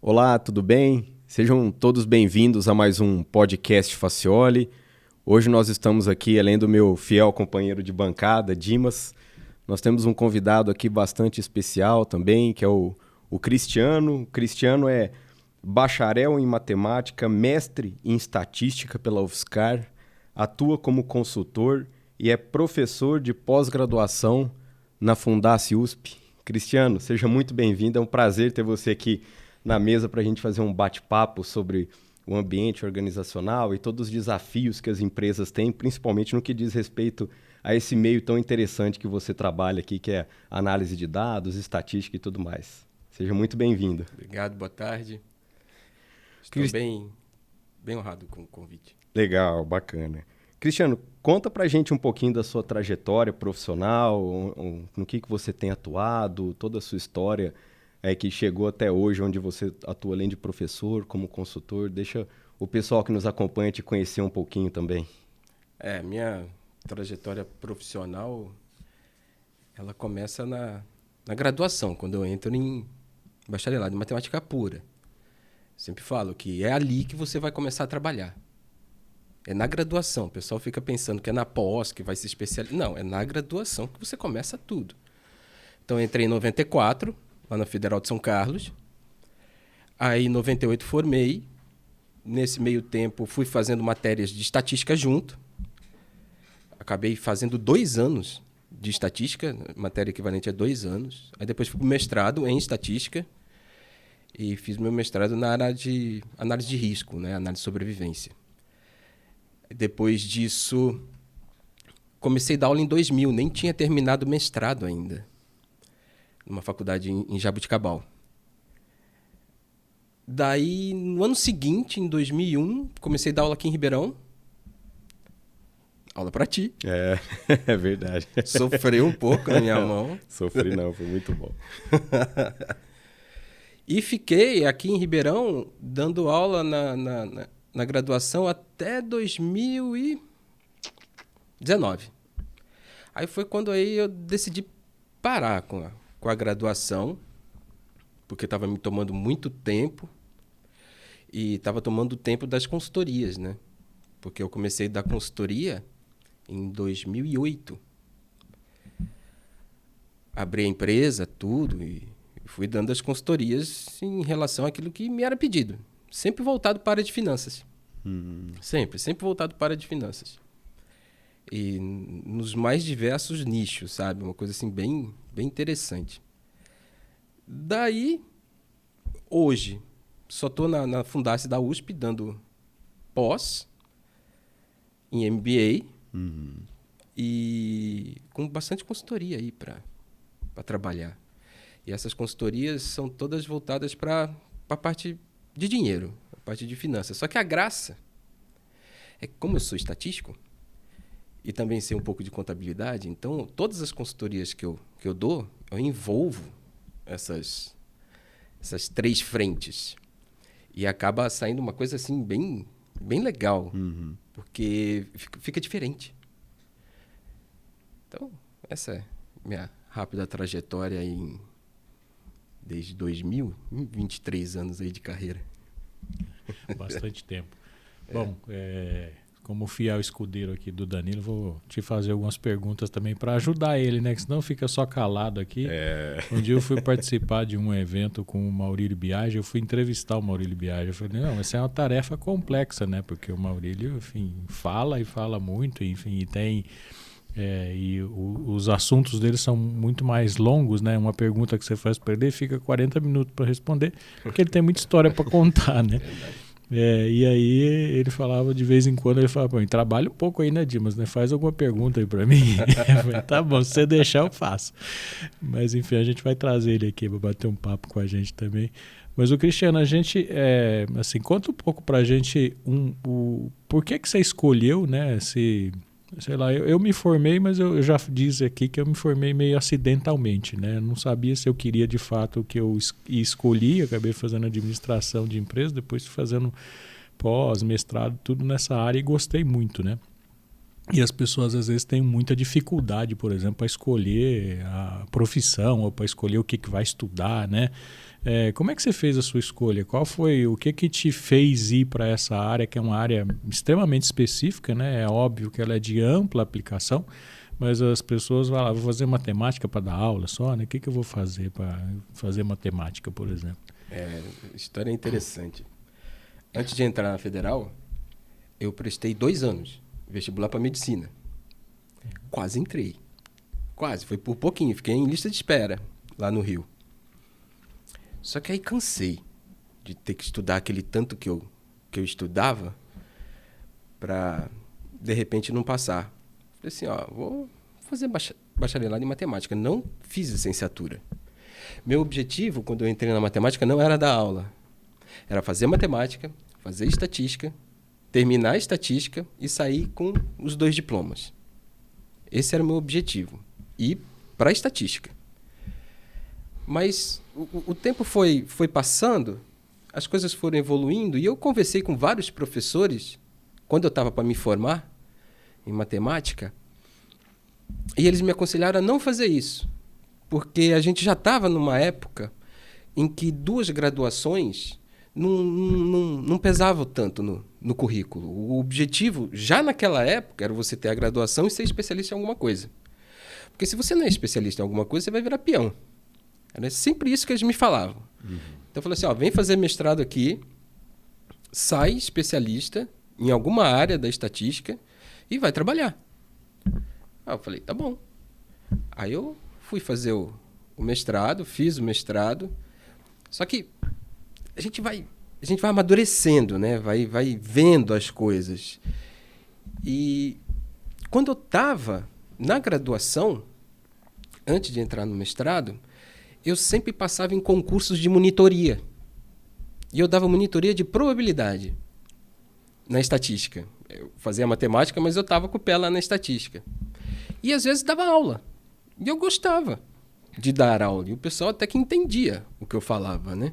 Olá, tudo bem? Sejam todos bem-vindos a mais um podcast Facioli. Hoje nós estamos aqui, além do meu fiel companheiro de bancada, Dimas, nós temos um convidado aqui bastante especial também, que é o Cristiano. O Cristiano é bacharel em matemática, mestre em estatística pela UFSCar, atua como consultor e é professor de pós-graduação na Fundaci USP. Cristiano, seja muito bem-vindo, é um prazer ter você aqui na mesa para a gente fazer um bate-papo sobre o ambiente organizacional e todos os desafios que as empresas têm, principalmente no que diz respeito a esse meio tão interessante que você trabalha aqui, que é análise de dados, estatística e tudo mais. Seja muito bem-vindo. Obrigado, boa tarde. Estou bem honrado com o convite. Legal, bacana. Cristiano, conta pra gente um pouquinho da sua trajetória profissional, no que você tem atuado, toda a sua história que chegou até hoje, onde você atua além de professor, como consultor. Deixa o pessoal que nos acompanha te conhecer um pouquinho também. Minha trajetória profissional, ela começa na graduação, quando eu entro em bacharelado em matemática pura. Sempre falo que é ali que você vai começar a trabalhar. É na graduação. O pessoal fica pensando que é na pós, que vai se especializar. Não, é na graduação que você começa tudo. Então, eu entrei em 94, lá na Federal de São Carlos. Aí, em 98, formei. Nesse meio tempo, fui fazendo matérias de estatística junto. Acabei fazendo 2 anos de estatística, matéria equivalente a 2 anos. Aí, depois, fui para o mestrado em estatística. E fiz meu mestrado na área de análise de risco, né? Análise de sobrevivência. Depois disso, comecei a dar aula em 2000, nem tinha terminado o mestrado ainda. Numa faculdade em Jaboticabal. Daí, no ano seguinte, em 2001, comecei a dar aula aqui em Ribeirão. Aula pra ti. É verdade. Sofreu um pouco na minha mão. Sofri não, foi muito bom. E fiquei aqui em Ribeirão dando aula na graduação até 2019. Aí foi quando aí eu decidi parar com a graduação, porque estava me tomando muito tempo e estava tomando o tempo das consultorias, né? Porque eu comecei a dar consultoria em 2008. Abri a empresa, tudo, e fui dando as consultorias em relação àquilo que me era pedido. Sempre voltado para a área de finanças. Sempre voltado para a área de finanças. E nos mais diversos nichos, sabe? Uma coisa assim bem interessante. Daí, hoje, só estou na Fundaci da USP dando pós em MBA e com bastante consultoria aí para trabalhar. E essas consultorias são todas voltadas para a parte de dinheiro, a parte de finanças. Só que a graça é que, como eu sou estatístico e também sei um pouco de contabilidade, então todas as consultorias que eu dou, eu envolvo essas 3 frentes. E acaba saindo uma coisa assim bem legal, porque fica diferente. Então, essa é minha rápida trajetória desde 2000, 23 anos aí de carreira. Bastante tempo. Bom, como fiel escudeiro aqui do Danilo, vou te fazer algumas perguntas também para ajudar ele, né? Que senão fica só calado aqui. Um dia eu fui participar de um evento com o Maurílio Biagi, eu fui entrevistar o Maurílio Biagi. Eu falei, não, essa é uma tarefa complexa, né? Porque o Maurílio, enfim, fala e fala muito, enfim, e tem... os assuntos dele são muito mais longos, né? Uma pergunta que você faz para ele fica 40 minutos para responder, porque ele tem muita história para contar, né? E aí ele falava de vez em quando, ele falava, trabalha um pouco aí, né, Dimas, né? Faz alguma pergunta aí para mim. Eu falei, tá bom, se você deixar eu faço. Mas enfim, a gente vai trazer ele aqui para bater um papo com a gente também. Mas o Cristiano, a gente, assim, conta um pouco para a gente por que você escolheu, né, sei lá, eu me formei, mas eu já disse aqui que eu me formei meio acidentalmente, né? Eu não sabia se eu queria de fato o que eu escolhi, acabei fazendo administração de empresa, depois fazendo pós, mestrado, tudo nessa área e gostei muito, né? E as pessoas às vezes têm muita dificuldade, por exemplo, para escolher a profissão ou para escolher o que vai estudar, né? Como é que você fez a sua escolha? O que te fez ir para essa área, que é uma área extremamente específica, né? É óbvio que ela é de ampla aplicação, mas as pessoas vão lá, vou fazer matemática para dar aula só, né? O que eu vou fazer para fazer matemática, por exemplo? História interessante. Antes de entrar na Federal, eu prestei 2 anos vestibular para medicina. Quase entrei. Quase, foi por pouquinho. Fiquei em lista de espera lá no Rio. Só que aí cansei de ter que estudar aquele tanto que eu estudava para, de repente, não passar. Falei assim, vou fazer bacharelado em matemática. Não fiz licenciatura. Meu objetivo, quando eu entrei na matemática, não era dar aula. Era fazer matemática, fazer estatística, terminar a estatística e sair com os 2 diplomas. Esse era o meu objetivo. Ir para a estatística. Mas o tempo foi passando, as coisas foram evoluindo e eu conversei com vários professores quando eu estava para me formar em matemática e eles me aconselharam a não fazer isso, porque a gente já estava numa época em que 2 graduações não pesavam tanto no currículo. O objetivo, já naquela época, era você ter a graduação e ser especialista em alguma coisa. Porque se você não é especialista em alguma coisa, você vai virar peão. Era sempre isso que eles me falavam. Então eu falei assim, vem fazer mestrado aqui, sai especialista em alguma área da estatística e vai trabalhar. Eu falei, tá bom. Aí eu fui fazer o mestrado, fiz o mestrado, só que a gente vai amadurecendo, né? Vai vendo as coisas. E quando eu estava na graduação, antes de entrar no mestrado, eu sempre passava em concursos de monitoria. E eu dava monitoria de probabilidade na estatística. Eu fazia matemática, mas eu estava com o pé lá na estatística. E às vezes dava aula. E eu gostava de dar aula. E o pessoal até que entendia o que eu falava, né?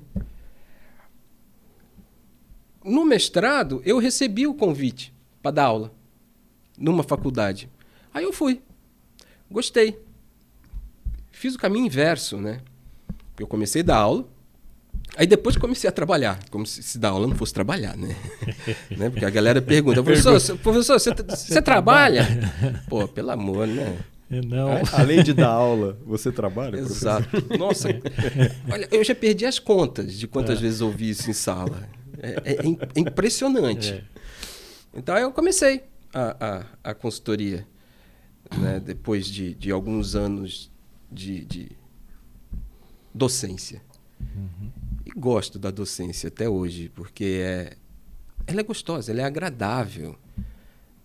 No mestrado, eu recebi o convite para dar aula numa faculdade. Aí eu fui. Gostei. Fiz o caminho inverso, né? Eu comecei a dar aula, aí depois comecei a trabalhar. Como se dar aula não fosse trabalhar, né? Porque a galera pergunta, professor, você trabalha? Pô, pelo amor, né? Não. Além de dar aula, você trabalha? Exato. Professor? Nossa, olha, eu já perdi as contas de quantas vezes ouvi isso em sala. É impressionante. Então, eu comecei a consultoria, né? Depois de alguns anos de docência. E gosto da docência até hoje, porque ela é gostosa, ela é agradável.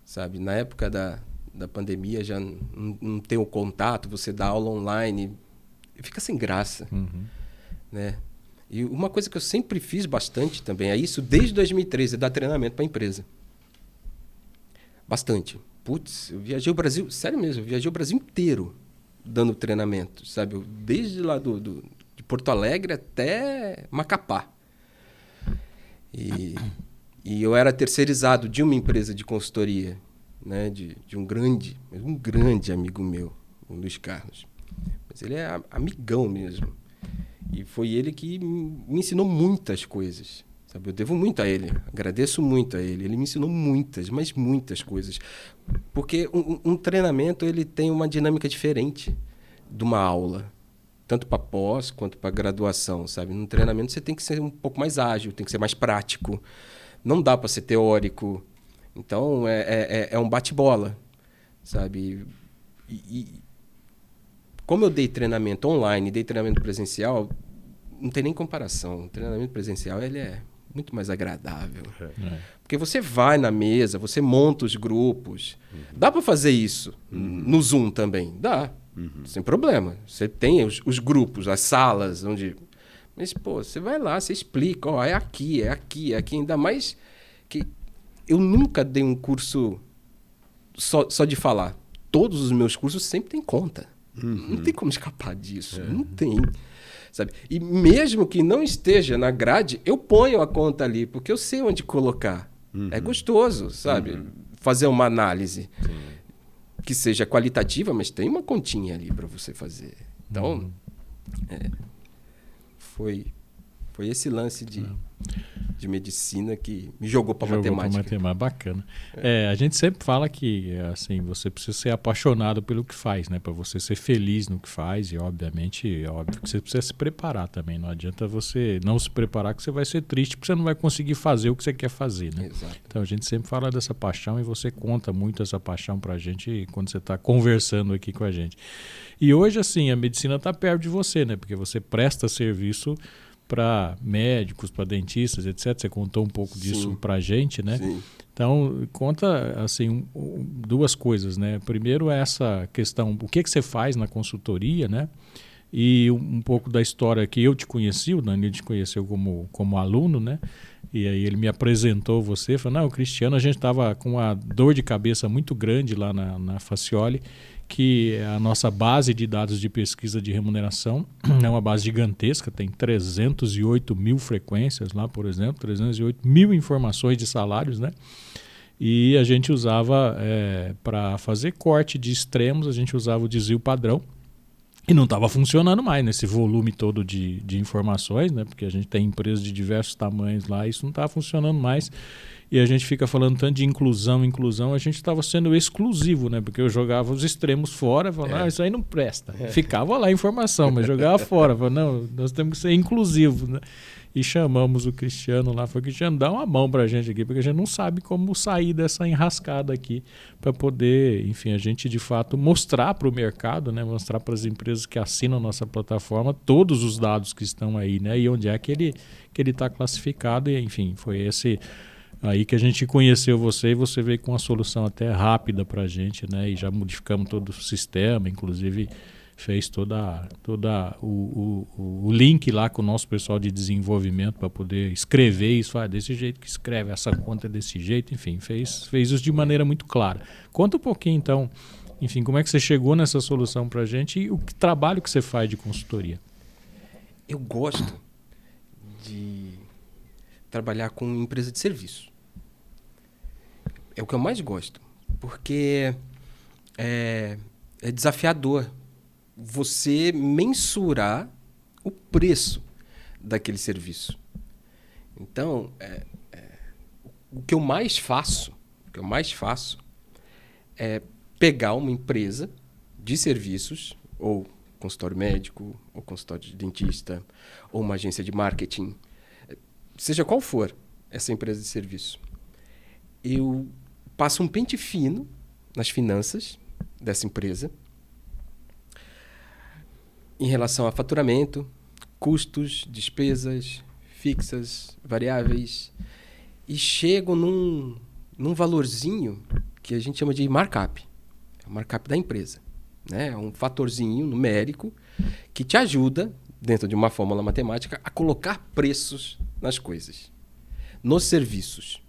Sabe? Na época da pandemia, já não tem o contato, você dá aula online, fica sem graça. Né? E uma coisa que eu sempre fiz bastante também é isso, desde 2013, é dar treinamento para a empresa. Bastante. Putz, eu viajei o Brasil, sério mesmo, eu viajei o Brasil inteiro dando treinamento, sabe? Desde lá de Porto Alegre até Macapá. E eu era terceirizado de uma empresa de consultoria, né? De um grande amigo meu, o Luiz Carlos. Mas ele é amigão mesmo. E foi ele que me ensinou muitas coisas. Sabe? Eu devo muito a ele, agradeço muito a ele. Ele me ensinou muitas, mas muitas coisas. Porque um treinamento ele tem uma dinâmica diferente de uma aula. Tanto para pós quanto para graduação, sabe? No treinamento você tem que ser um pouco mais ágil, tem que ser mais prático. Não dá para ser teórico. Então, é um bate-bola, sabe? E como eu dei treinamento online, dei treinamento presencial, não tem nem comparação. O treinamento presencial ele é muito mais agradável. Porque você vai na mesa, você monta os grupos. Dá para fazer isso no Zoom também? Dá. Sem problema. Você tem os grupos, as salas onde... Mas, pô, você vai lá, você explica. É aqui. Ainda mais que eu nunca dei um curso só de falar. Todos os meus cursos sempre têm conta. Não tem como escapar disso. Não tem. Sabe? E mesmo que não esteja na grade, eu ponho a conta ali, porque eu sei onde colocar. É gostoso, sabe? Fazer uma análise. que seja qualitativa, mas tem uma continha ali para você fazer. Então, foi esse lance de medicina que me jogou para matemática. Bacana. A gente sempre fala que assim, você precisa ser apaixonado pelo que faz, né? Para você ser feliz no que faz, e obviamente, óbvio que você precisa se preparar também. Não adianta você não se preparar, que você vai ser triste, porque você não vai conseguir fazer o que você quer fazer, né? Exato. Então a gente sempre fala dessa paixão, e você conta muito essa paixão para a gente quando você está conversando aqui com a gente. E hoje, assim, a medicina está perto de você, né? Porque você presta serviço para médicos, para dentistas, etc. Você contou um pouco disso para a gente, né? Sim. Então, conta assim, duas coisas, né? Primeiro, essa questão, o que você faz na consultoria, né? E um pouco da história que eu te conheci, o Danilo te conheceu como aluno, né? E aí ele me apresentou você, falou, o Cristiano, a gente estava com uma dor de cabeça muito grande lá na Facioli, que a nossa base de dados de pesquisa de remuneração é uma base gigantesca, tem 308 mil frequências lá, por exemplo, 308 mil informações de salários, né? E a gente usava, para fazer corte de extremos, a gente usava o desvio padrão, e não estava funcionando mais nesse volume todo de informações, né? Porque a gente tem empresas de diversos tamanhos lá, isso não estava funcionando mais. E a gente fica falando tanto de inclusão, a gente estava sendo exclusivo, né? Porque eu jogava os extremos fora, falava, isso aí não presta. Ficava lá a informação, mas jogava fora. Falava, não, nós temos que ser inclusivos, né? E chamamos o Cristiano lá, foi o Cristiano, dá uma mão pra gente aqui, porque a gente não sabe como sair dessa enrascada aqui, para poder, enfim, a gente de fato mostrar para o mercado, né? Mostrar para as empresas que assinam a nossa plataforma todos os dados que estão aí, né? E onde é que ele está classificado, e enfim, foi esse... Aí que a gente conheceu você, e você veio com uma solução até rápida para a gente, né? E já modificamos todo o sistema, inclusive fez toda o link lá com o nosso pessoal de desenvolvimento para poder escrever isso, desse jeito que escreve, essa conta é desse jeito, enfim, fez isso de maneira muito clara. Conta um pouquinho então, enfim, como é que você chegou nessa solução para a gente e o trabalho que você faz de consultoria. Eu gosto de trabalhar com empresa de serviço. É o que eu mais gosto, porque é desafiador você mensurar o preço daquele serviço. Então, o que eu mais faço é pegar uma empresa de serviços, ou consultório médico, ou consultório de dentista, ou uma agência de marketing, seja qual for essa empresa de serviço. Eu passo um pente fino nas finanças dessa empresa em relação a faturamento, custos, despesas fixas, variáveis, e chego num valorzinho que a gente chama de markup. É o markup da empresa, né? É um fatorzinho numérico que te ajuda, dentro de uma fórmula matemática, a colocar preços nas coisas, nos serviços.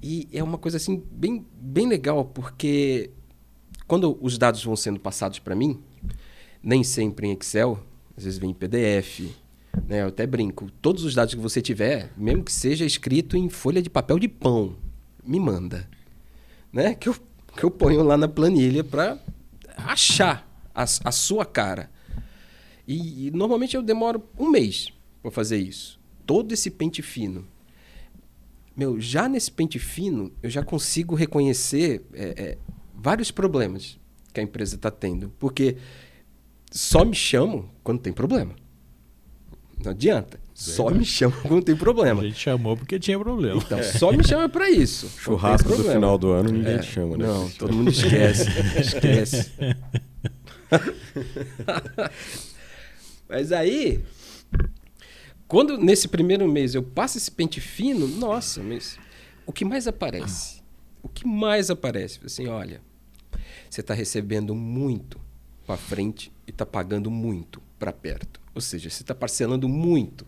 E é uma coisa assim bem legal, porque quando os dados vão sendo passados para mim, nem sempre em Excel, às vezes vem em PDF, né? Eu até brinco, todos os dados que você tiver, mesmo que seja escrito em folha de papel de pão, me manda, né? Que eu ponho lá na planilha para achar a sua cara. E normalmente eu demoro um mês para fazer isso. Todo esse pente fino. Já nesse pente fino, eu já consigo reconhecer vários problemas que a empresa está tendo. Porque só me chamam quando tem problema. Não adianta. Só me chamam quando tem problema. A gente chamou porque tinha problema. Então, só me chama para isso. Churrasco do final do ano, ninguém te chama, né? Não, todo mundo esquece. Esquece. Mas aí, quando nesse primeiro mês eu passo esse pente fino, nossa, mas o que mais aparece? Assim, olha, você está recebendo muito para frente e está pagando muito para perto. Ou seja, você está parcelando muito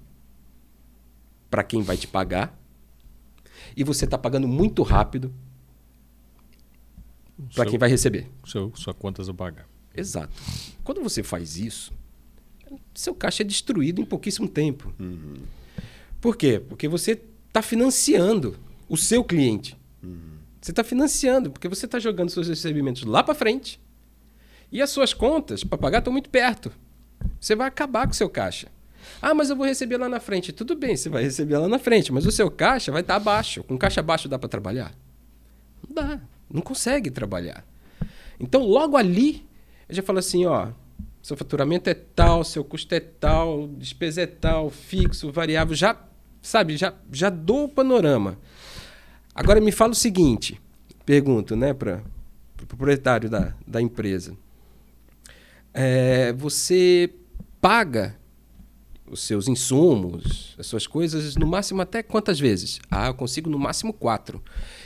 para quem vai te pagar e você está pagando muito rápido para quem vai receber. Sua contas a pagar. Exato. Quando você faz isso, seu caixa é destruído em pouquíssimo tempo. Por quê? Porque você está financiando o seu cliente. Você está financiando, porque você está jogando seus recebimentos lá para frente e as suas contas para pagar estão muito perto. Você vai acabar com o seu caixa. Ah, mas eu vou receber lá na frente. Tudo bem, você vai receber lá na frente, mas o seu caixa vai estar abaixo. Com caixa baixo dá para trabalhar? Não dá, não consegue trabalhar. Então, logo ali, eu já falo assim, ó, seu faturamento é tal, seu custo é tal, despesa é tal, fixo, variável, já, sabe, já dou o panorama. Agora me fala o seguinte, pergunto, né, para o proprietário da empresa. Você paga os seus insumos, as suas coisas, no máximo até quantas vezes? Ah, eu consigo no máximo 4.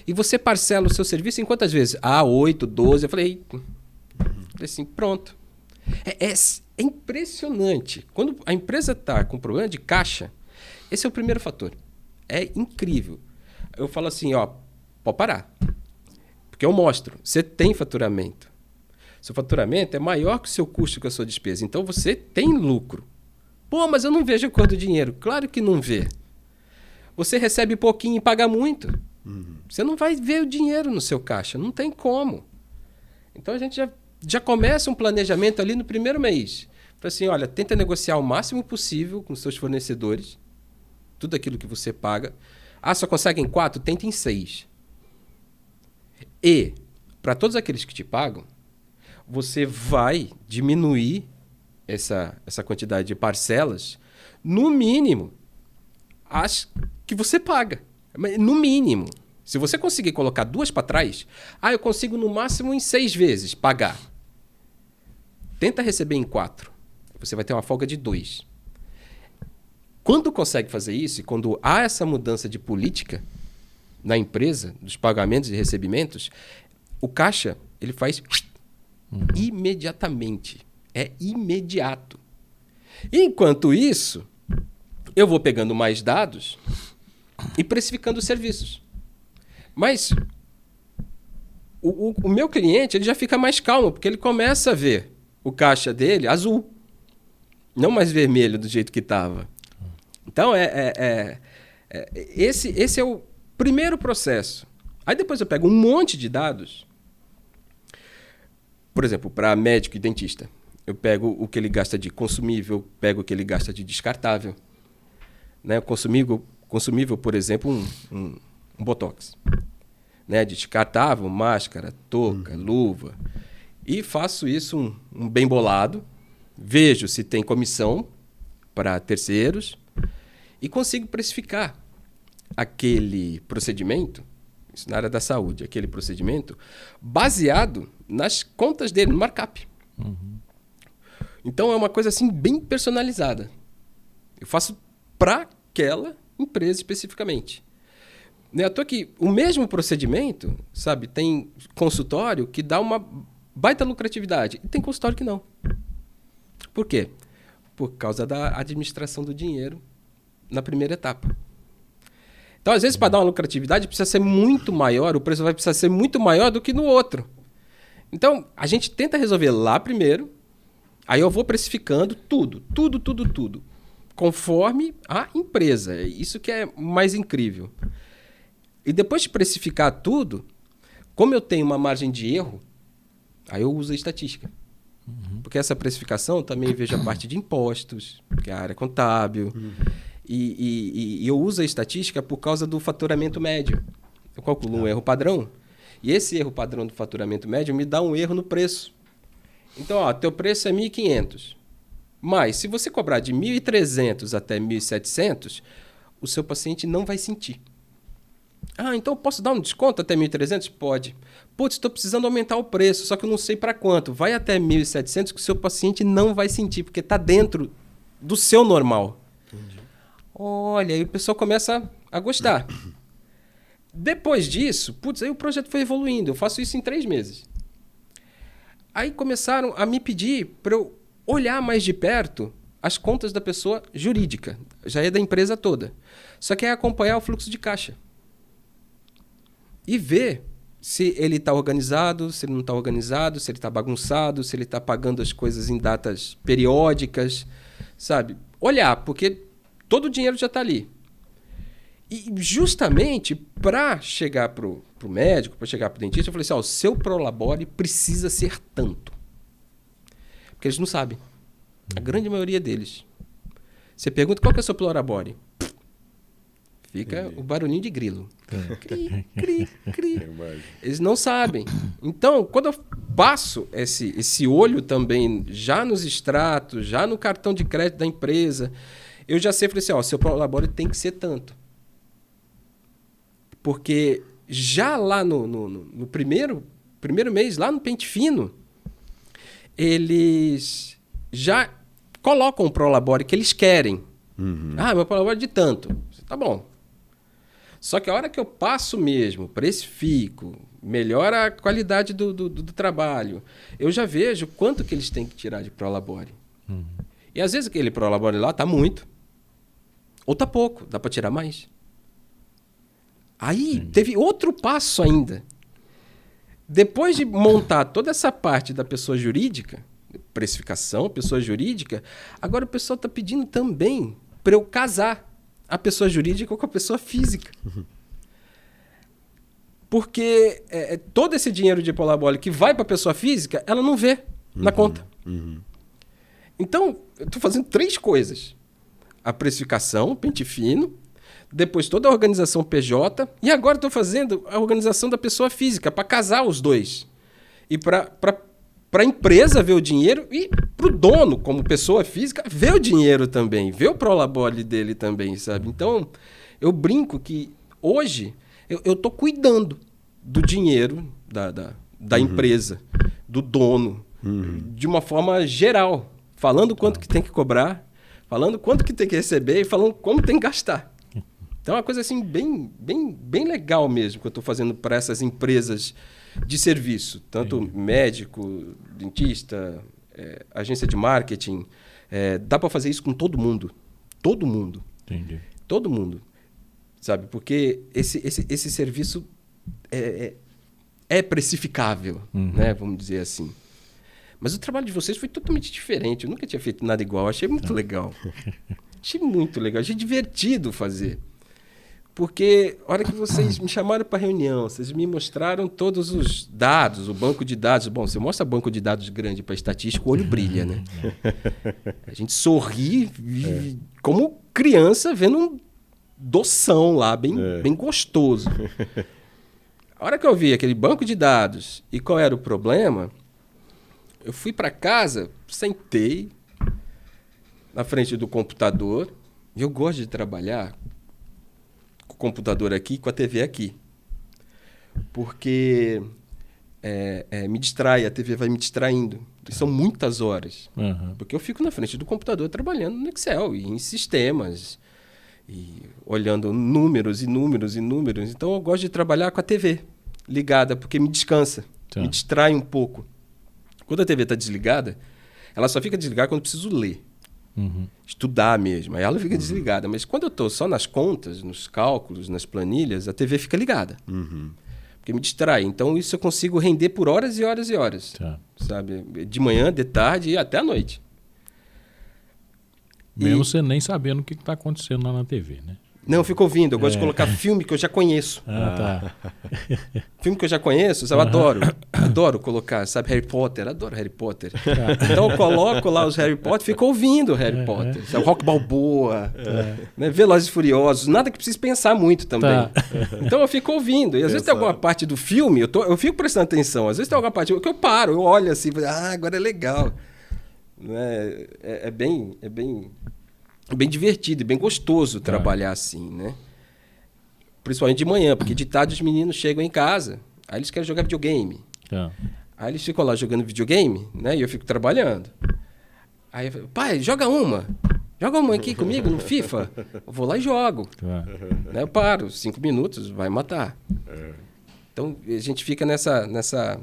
E você parcela o seu serviço em quantas vezes? Ah, 8, 12. Eu falei assim, pronto. É impressionante. Quando a empresa está com problema de caixa, esse é o primeiro fator. É incrível. Eu falo assim, ó, pode parar. Porque eu mostro, você tem faturamento. Seu faturamento é maior que o seu custo, que a sua despesa. Então, você tem lucro. Pô, mas eu não vejo a cor do dinheiro. Claro que não vê. Você recebe pouquinho e paga muito. Você não vai ver o dinheiro no seu caixa. Não tem como. Então, a gente já começa um planejamento ali no primeiro mês. Fala assim, olha, tenta negociar o máximo possível com os seus fornecedores. Tudo aquilo que você paga. Ah, só consegue em 4? Tenta em 6. E, para todos aqueles que te pagam, você vai diminuir essa quantidade de parcelas, no mínimo, as que você paga. No mínimo. Se você conseguir colocar 2 para trás, eu consigo no máximo em 6 vezes pagar. Tenta receber em 4. Você vai ter uma folga de 2. Quando consegue fazer isso, e quando há essa mudança de política na empresa, dos pagamentos e recebimentos, o caixa ele faz imediatamente. É imediato. Enquanto isso, eu vou pegando mais dados e precificando os serviços. Mas o meu cliente ele já fica mais calmo, porque ele começa a ver o caixa dele azul, não mais vermelho do jeito que estava. Então, esse é o primeiro processo. Aí depois eu pego um monte de dados, por exemplo, para médico e dentista. Eu pego o que ele gasta de consumível, pego o que ele gasta de descartável. Né? Consumível, por exemplo, um botox. Né? Descartável, máscara, touca, luva. E faço isso um bem bolado, vejo se tem comissão para terceiros e consigo precificar aquele procedimento, isso na área da saúde, aquele procedimento, baseado nas contas dele, no markup. Então, é uma coisa assim bem personalizada. Eu faço para aquela empresa especificamente. Não é à toa que o mesmo procedimento, sabe, tem consultório que dá uma baita lucratividade e tem consultório que não. Por quê? Por causa da administração do dinheiro na primeira etapa. Então, às vezes, para dar uma lucratividade, precisa ser muito maior, o preço vai precisar ser muito maior do que no outro. Então, a gente tenta resolver lá primeiro, aí eu vou precificando tudo, conforme a empresa. É isso que é mais incrível. E depois de precificar tudo, como eu tenho uma margem de erro, aí eu uso a estatística. Porque essa precificação também vejo a parte de impostos, que é a área contábil. E eu uso a estatística por causa do faturamento médio. Eu calculo um erro padrão, e esse erro padrão do faturamento médio me dá um erro no preço. Então, teu preço é 1.500. Mas, se você cobrar de 1.300 até 1.700, o seu paciente não vai sentir. Então eu posso dar um desconto até 1.300? Pode. Putz, estou precisando aumentar o preço, só que eu não sei para quanto. Vai até 1.700 que o seu paciente não vai sentir, porque está dentro do seu normal. Entendi. Olha, aí o pessoal começa a gostar. Depois disso, aí o projeto foi evoluindo. Eu faço isso em 3 meses. Aí começaram a me pedir para eu olhar mais de perto as contas da pessoa jurídica. Já é da empresa toda. Só que é acompanhar o fluxo de caixa. E ver se ele está organizado, se ele não está organizado, se ele está bagunçado, se ele está pagando as coisas em datas periódicas, sabe? Olhar, porque todo o dinheiro já está ali. E justamente para chegar pro médico, para chegar pro dentista, eu falei assim, ó, o seu Prolabore precisa ser tanto. Porque eles não sabem. A grande maioria deles. Você pergunta qual que é o seu Prolabore? Fica o barulhinho de grilo. Cri, cri, cri. Eles não sabem. Então, quando eu passo esse olho também, já nos extratos, já no cartão de crédito da empresa, eu já sei, falei assim, ó, seu Prolabore tem que ser tanto. Porque já lá no primeiro mês, lá no Pente Fino, eles já colocam o Prolabore que eles querem. Ah, meu Prolabore é de tanto. Tá bom. Só que a hora que eu passo mesmo, precifico, melhora a qualidade do trabalho, eu já vejo quanto que eles têm que tirar de Prolabore. E às vezes aquele Prolabore lá tá muito, ou tá pouco, dá para tirar mais. Aí teve outro passo ainda. Depois de montar toda essa parte da pessoa jurídica, precificação, pessoa jurídica, agora o pessoal está pedindo também para eu casar a pessoa jurídica com a pessoa física. Porque todo esse dinheiro de Prolabore que vai para a pessoa física, ela não vê na conta. Então, eu estou fazendo 3 coisas. A precificação, Pente Fino, depois toda a organização PJ, e agora estou fazendo a organização da pessoa física, para casar os dois. E para a empresa ver o dinheiro e para o dono, como pessoa física, ver o dinheiro também, ver o Prolabore dele também, sabe? Então, eu brinco que hoje eu estou cuidando do dinheiro da empresa, do dono, de uma forma geral, falando quanto que tem que cobrar, falando quanto que tem que receber e falando como tem que gastar. Então é uma coisa assim bem legal mesmo que eu estou fazendo para essas empresas de serviço, tanto médico, dentista, agência de marketing. Dá para fazer isso com todo mundo. Todo mundo. Entendi. Todo mundo. Sabe? Porque esse serviço é precificável, né? Vamos dizer assim. Mas o trabalho de vocês foi totalmente diferente. Eu nunca tinha feito nada igual. Achei muito legal. Achei muito legal. Achei divertido fazer. Porque a hora que vocês me chamaram para reunião, vocês me mostraram todos os dados, o banco de dados. Bom, você mostra banco de dados grande para estatística, o olho brilha, né? A gente sorri como criança vendo um doção lá, bem gostoso. A hora que eu vi aquele banco de dados e qual era o problema, eu fui para casa, sentei na frente do computador, e eu gosto de trabalhar com o computador aqui e com a TV aqui. Porque me distrai, a TV vai me distraindo. E são muitas horas. Porque eu fico na frente do computador trabalhando no Excel e em sistemas, e olhando números e números e números. Então eu gosto de trabalhar com a TV ligada, porque me descansa, me distrai um pouco. Quando a TV está desligada, ela só fica desligada quando eu preciso ler. Estudar mesmo. Aí ela fica desligada. Mas quando eu estou só nas contas, nos cálculos, nas planilhas, a TV fica ligada. Porque me distrai. Então isso eu consigo render por horas e horas e horas. Sabe? De manhã, de tarde e até à noite. Mesmo você nem sabendo o que está acontecendo lá na TV, né? Não, eu fico ouvindo. Eu gosto de colocar filme que eu já conheço. Filme que eu já conheço, eu adoro. Adoro colocar, sabe, Harry Potter. Adoro Harry Potter. Então eu coloco lá os Harry Potter, fico ouvindo Harry Potter. Sabe, Rock Balboa, né, Velozes e Furiosos. Nada que precise pensar muito também. Então eu fico ouvindo. E às vezes tem alguma parte do filme, eu fico prestando atenção. Às vezes tem alguma parte que eu paro, eu olho assim, agora é legal. É bem divertido e bem gostoso trabalhar assim, né? Principalmente de manhã, porque de tarde os meninos chegam em casa, aí eles querem jogar videogame. Aí eles ficam lá jogando videogame, né? E eu fico trabalhando. Aí eu falo, pai, joga uma aqui comigo no FIFA. Eu vou lá e jogo. Né? Eu paro, 5 minutos, vai matar. Então a gente fica nessa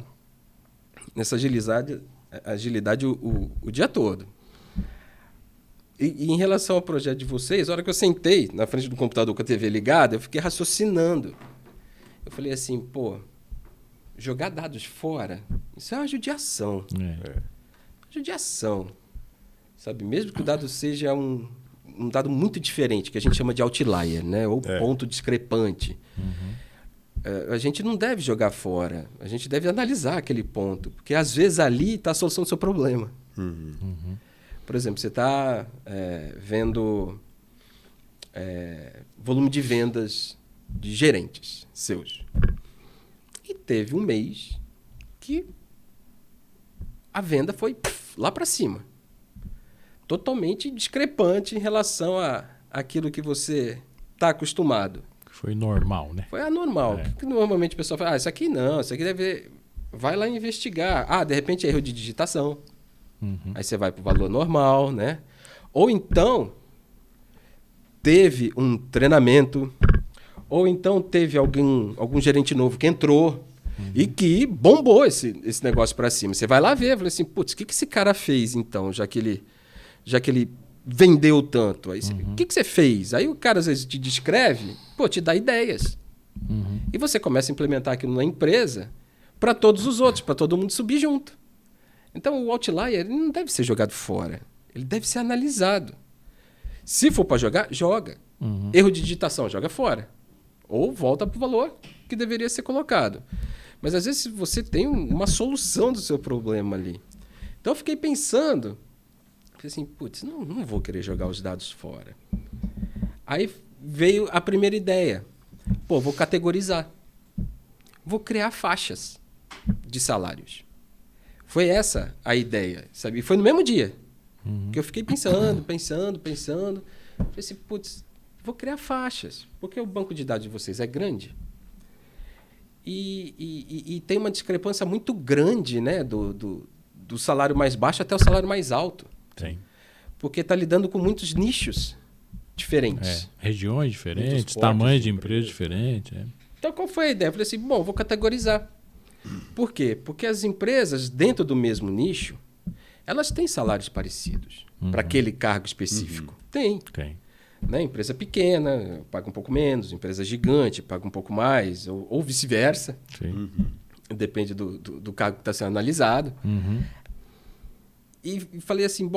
agilidade o dia todo. E em relação ao projeto de vocês, a hora que eu sentei na frente do computador com a TV ligada, eu fiquei raciocinando. Eu falei assim, jogar dados fora, isso é uma judiação. Judiação. Sabe? Mesmo que o dado seja um um dado muito diferente, que a gente chama de outlier, né? Ou ponto discrepante. A gente não deve jogar fora, a gente deve analisar aquele ponto, porque às vezes ali está a solução do seu problema. Por exemplo, você está vendo volume de vendas de gerentes seus. E teve um mês que a venda foi lá para cima. Totalmente discrepante em relação àquilo que você está acostumado. Foi normal, né? Foi anormal. Que normalmente o pessoal fala, isso aqui não, isso aqui deve... Vai lá investigar. De repente é erro de digitação. Aí você vai para o valor normal, né? Ou então, teve um treinamento, ou então teve algum gerente novo que entrou e que bombou esse negócio para cima. Você vai lá ver, fala assim, putz, o que esse cara fez então, já que ele vendeu tanto? Aí, o que você fez? Aí o cara às vezes te descreve, te dá ideias. E você começa a implementar aquilo na empresa para todos os outros, para todo mundo subir junto. Então o outlier ele não deve ser jogado fora, ele deve ser analisado. Se for para jogar, joga. Erro de digitação, joga fora. Ou volta para o valor que deveria ser colocado. Mas às vezes você tem uma solução do seu problema ali. Então eu fiquei pensando, assim, putz, não vou querer jogar os dados fora. Aí veio a primeira ideia. Vou categorizar. Vou criar faixas de salários. Foi essa a ideia, sabe? E foi no mesmo dia. Que eu fiquei pensando. Falei assim, putz, vou criar faixas. Porque o banco de dados de vocês é grande. E tem uma discrepância muito grande, né? Do salário mais baixo até o salário mais alto. Sim. Porque está lidando com muitos nichos diferentes. Regiões diferentes, tamanhos de empresas diferentes. Então, qual foi a ideia? Eu falei assim, vou categorizar. Por quê? Porque as empresas, dentro do mesmo nicho, elas têm salários parecidos para aquele cargo específico. Tem. Né? Empresa pequena paga um pouco menos, empresa gigante paga um pouco mais, ou vice-versa. Depende do cargo que está sendo analisado. E falei assim,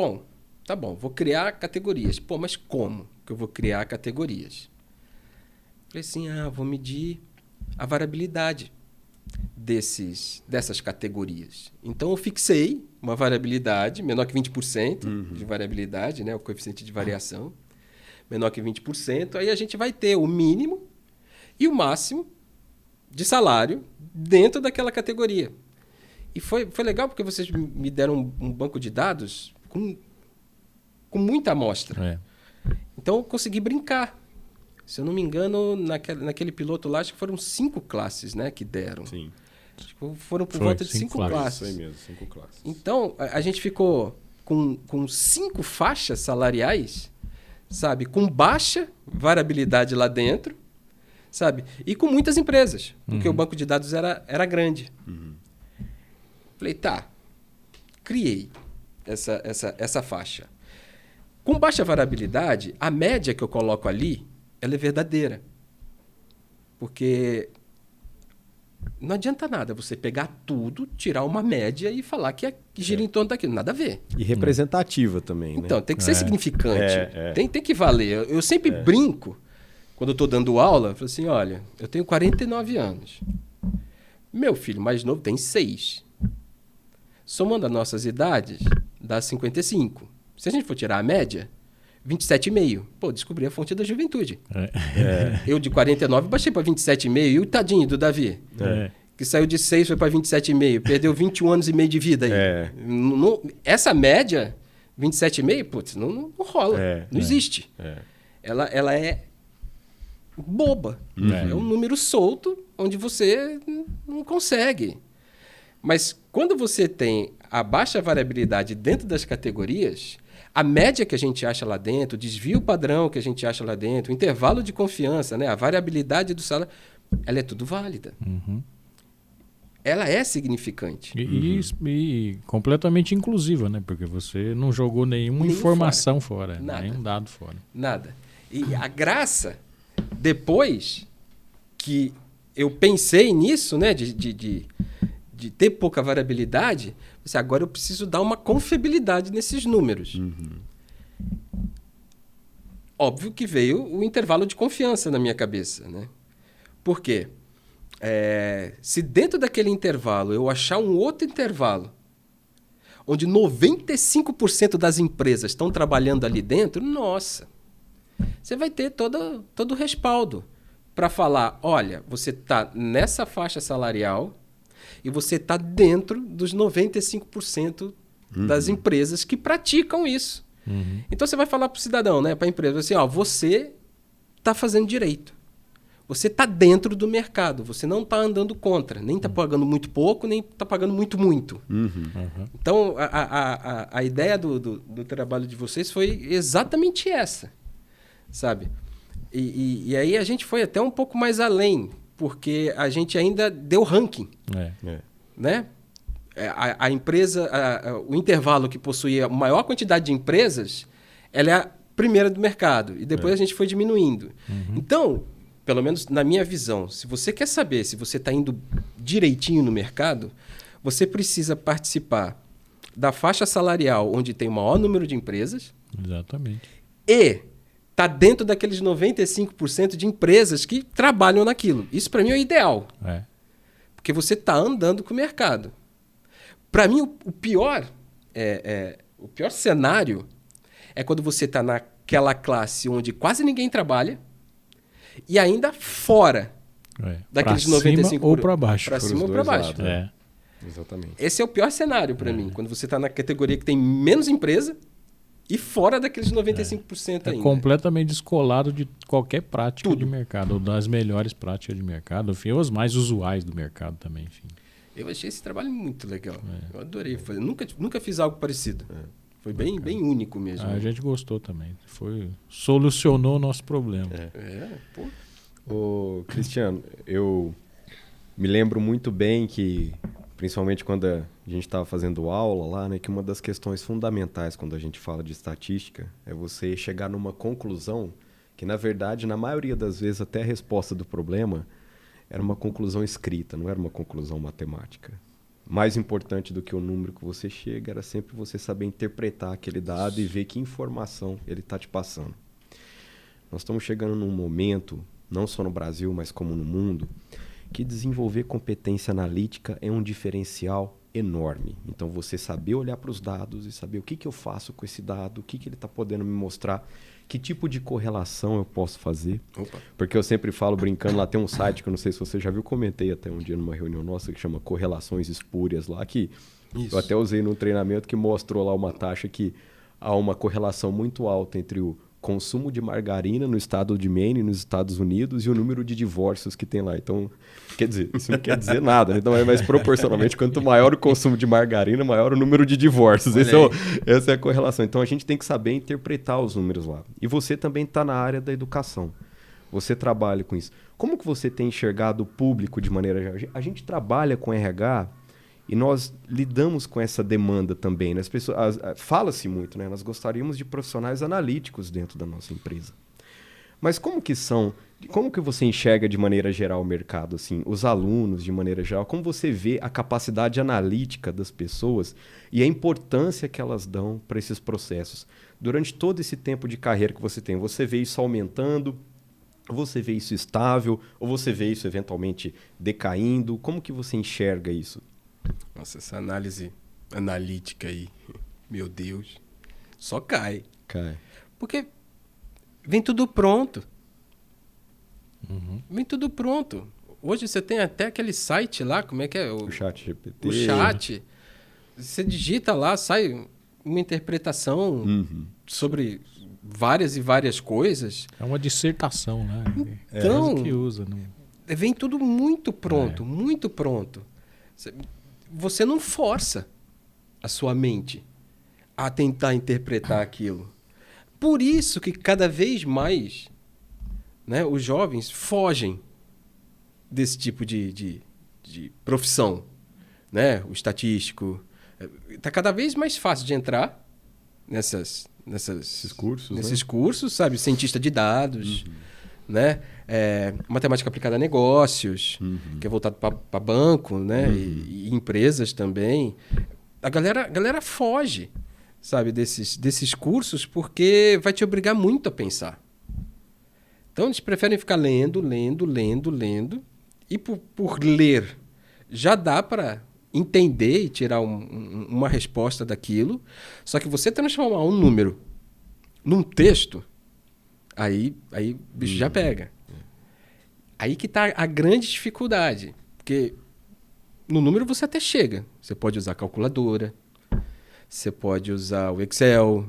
tá bom, vou criar categorias. Mas como que eu vou criar categorias? Falei assim, vou medir a variabilidade dessas categorias. Então, eu fixei uma variabilidade menor que 20% de variabilidade, né? O coeficiente de variação, menor que 20%. Aí a gente vai ter o mínimo e o máximo de salário dentro daquela categoria. E foi legal porque vocês me deram um banco de dados com muita amostra. Então, eu consegui brincar. Se eu não me engano, naquele piloto lá, acho que foram 5 classes, né, que deram. Sim. Acho que foram por volta de 5 classes. Isso aí mesmo, 5 classes. Então, a gente ficou com 5 faixas salariais, sabe? Com baixa variabilidade lá dentro, sabe? E com muitas empresas, porque o banco de dados era grande. Falei, criei essa faixa. Com baixa variabilidade, a média que eu coloco ali, ela é verdadeira. Porque não adianta nada você pegar tudo, tirar uma média e falar que gira em torno daquilo. Nada a ver. E representativa também, né? Então, tem que ser significante. Tem que valer. Eu sempre brinco, quando eu estou dando aula, eu falo assim, olha, eu tenho 49 anos. Meu filho mais novo tem 6. Somando as nossas idades, dá 55. Se a gente for tirar a média, 27,5. Descobri a fonte da juventude. Eu, de 49, baixei para 27,5. E o tadinho do Davi? Que saiu de 6, foi para 27,5. Perdeu 21 anos e meio de vida aí. Essa média, 27,5, não rola. Não existe. Ela é boba. É um número solto, onde você não consegue. Mas quando você tem a baixa variabilidade dentro das categorias, a média que a gente acha lá dentro, o desvio padrão que a gente acha lá dentro, o intervalo de confiança, né, a variabilidade do salário, ela é tudo válida. Ela é significante. E completamente inclusiva, né? Porque você não jogou nenhuma informação fora, nenhum dado fora. Nada. E a graça, depois que eu pensei nisso, né, de ter pouca variabilidade, agora eu preciso dar uma confiabilidade nesses números. óbvio que veio o intervalo de confiança na minha cabeça, né? Por quê? Se dentro daquele intervalo eu achar um outro intervalo onde 95% das empresas estão trabalhando ali dentro, nossa, você vai ter todo o respaldo para falar, olha, você está nessa faixa salarial e você está dentro dos 95% das empresas que praticam isso. Uhum. Então você vai falar para o cidadão, né, para a empresa, assim, ó, você está fazendo direito. Você está dentro do mercado, você não está andando contra, nem está pagando muito pouco, nem está pagando muito. Então, a ideia do trabalho de vocês foi exatamente essa, sabe? E aí a gente foi até um pouco mais além, porque a gente ainda deu ranking, né? A empresa, o intervalo que possuía a maior quantidade de empresas, ela é a primeira do mercado, e depois a gente foi diminuindo. Então, pelo menos na minha visão, se você quer saber se você está indo direitinho no mercado, você precisa participar da faixa salarial onde tem o maior número de empresas. Exatamente. E está dentro daqueles 95% de empresas que trabalham naquilo. Isso para mim é o ideal. Porque você está andando com o mercado. Para mim, o pior cenário é quando você está naquela classe onde quase ninguém trabalha e ainda fora daqueles pra 95%. Cima ou para baixo. Para cima ou para baixo. Exatamente. Esse é o pior cenário para mim, quando você está na categoria que tem menos empresa e fora daqueles 95% ainda. É completamente descolado de qualquer prática de mercado, ou das melhores práticas de mercado, enfim, ou as mais usuais do mercado também, enfim. Eu achei esse trabalho muito legal. Eu adorei fazer. Nunca fiz algo parecido. Foi bem único mesmo. A gente gostou também. Solucionou o nosso problema. Ô, Cristiano, eu me lembro muito bem que, principalmente quando a gente estava fazendo aula lá, né, que uma das questões fundamentais quando a gente fala de estatística é você chegar numa conclusão que, na verdade, na maioria das vezes, até a resposta do problema era uma conclusão escrita, não era uma conclusão matemática. Mais importante do que o número que você chega era sempre você saber interpretar aquele dado e ver que informação ele está te passando. Nós estamos chegando num momento, não só no Brasil, mas como no mundo, que desenvolver competência analítica é um diferencial enorme. Então, você saber olhar para os dados e saber o que eu faço com esse dado, o que ele está podendo me mostrar, que tipo de correlação eu posso fazer. Porque eu sempre falo, brincando, lá tem um site que eu não sei se você já viu, comentei até um dia numa reunião nossa, que chama Correlações Espúrias lá, que eu até usei num treinamento que mostrou lá uma taxa que há uma correlação muito alta entre o consumo de margarina no estado de Maine, nos Estados Unidos, e o número de divórcios que tem lá. Então, quer dizer, isso não quer dizer nada, né? Então, mas proporcionalmente, quanto maior o consumo de margarina, maior o número de divórcios. Essa é a correlação. Então, a gente tem que saber interpretar os números lá. E você também está na área da educação. Você trabalha com isso. Como que você tem enxergado o público de maneira geral? A gente trabalha com RH e nós lidamos com essa demanda também, né? As pessoas, fala-se muito, né? Nós gostaríamos de profissionais analíticos dentro da nossa empresa. Mas como que você enxerga de maneira geral o mercado, assim, os alunos de maneira geral? Como você vê a capacidade analítica das pessoas e a importância que elas dão para esses processos? Durante todo esse tempo de carreira que você tem, você vê isso aumentando? Você vê isso estável? Ou você vê isso eventualmente decaindo? Como que você enxerga isso? Nossa, essa análise analítica aí, meu Deus, só cai. Porque vem tudo pronto. Vem tudo pronto. Hoje você tem até aquele site lá, como é que é? O Chat GPT. O chat. Você digita lá, sai uma interpretação sobre várias e várias coisas. É uma dissertação, né? Então, que usa, né? Vem tudo muito pronto, muito pronto. Você não força a sua mente a tentar interpretar aquilo. Por isso que cada vez mais, né, os jovens fogem desse tipo de profissão. Né? O estatístico. Está cada vez mais fácil de entrar nesses cursos, sabe? Cientista de dados, né? Matemática aplicada a negócios, que é voltado para banco, né? E empresas também. A galera foge, sabe, desses cursos, porque vai te obrigar muito a pensar. Então, eles preferem ficar lendo. E por ler, já dá para entender e tirar uma resposta daquilo. Só que você transformar um número num texto, aí o bicho já pega. Aí que está a grande dificuldade. Porque no número você até chega. Você pode usar a calculadora, você pode usar o Excel,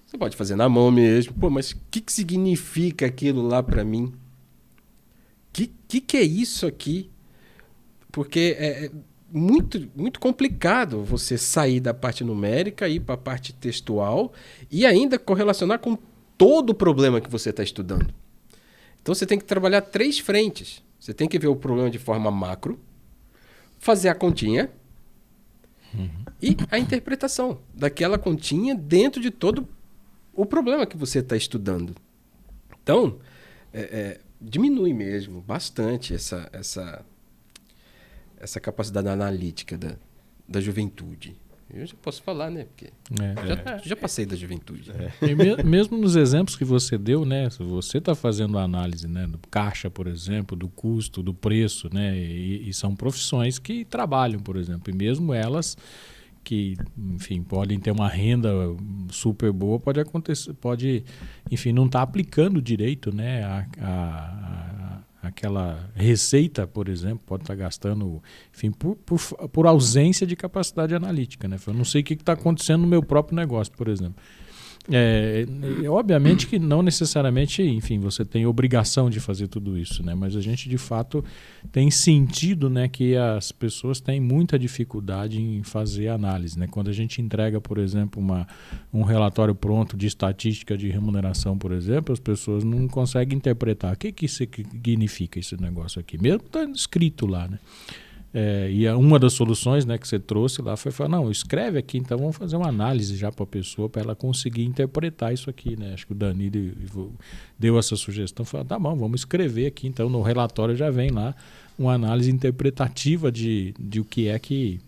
você pode fazer na mão mesmo. Pô, mas o que significa aquilo lá para mim? Que é isso aqui? Porque é muito, muito complicado você sair da parte numérica e ir para a parte textual e ainda correlacionar com todo o problema que você está estudando. Então você tem que trabalhar 3 frentes. Você tem que ver o problema de forma macro, fazer a continha e a interpretação daquela continha dentro de todo o problema que você está estudando. Então, diminui mesmo bastante essa capacidade analítica da juventude. Eu já posso falar, né? Porque já passei da juventude. E mesmo nos exemplos que você deu, né? Você está fazendo a análise, né, do caixa, por exemplo, do custo, do preço, né? E são profissões que trabalham, por exemplo. E mesmo elas que, enfim, podem ter uma renda super boa, enfim, não estar aplicando direito, né? Aquela receita, por exemplo, pode estar gastando, enfim, por ausência de capacidade analítica, né? Eu não sei o que está acontecendo no meu próprio negócio, por exemplo. Obviamente que não necessariamente, enfim, você tem obrigação de fazer tudo isso, né? Mas a gente, de fato, tem sentido, né, que as pessoas têm muita dificuldade em fazer análise, né? Quando a gente entrega, por exemplo, um relatório pronto de estatística de remuneração, por exemplo, as pessoas não conseguem interpretar o que significa esse negócio aqui, mesmo está escrito lá, né? E uma das soluções, né, que você trouxe lá foi falar, não, escreve aqui, então vamos fazer uma análise já para a pessoa, para ela conseguir interpretar isso aqui, né? Acho que o Danilo deu essa sugestão, falou, tá bom, vamos escrever aqui, então no relatório já vem lá uma análise interpretativa de o que é que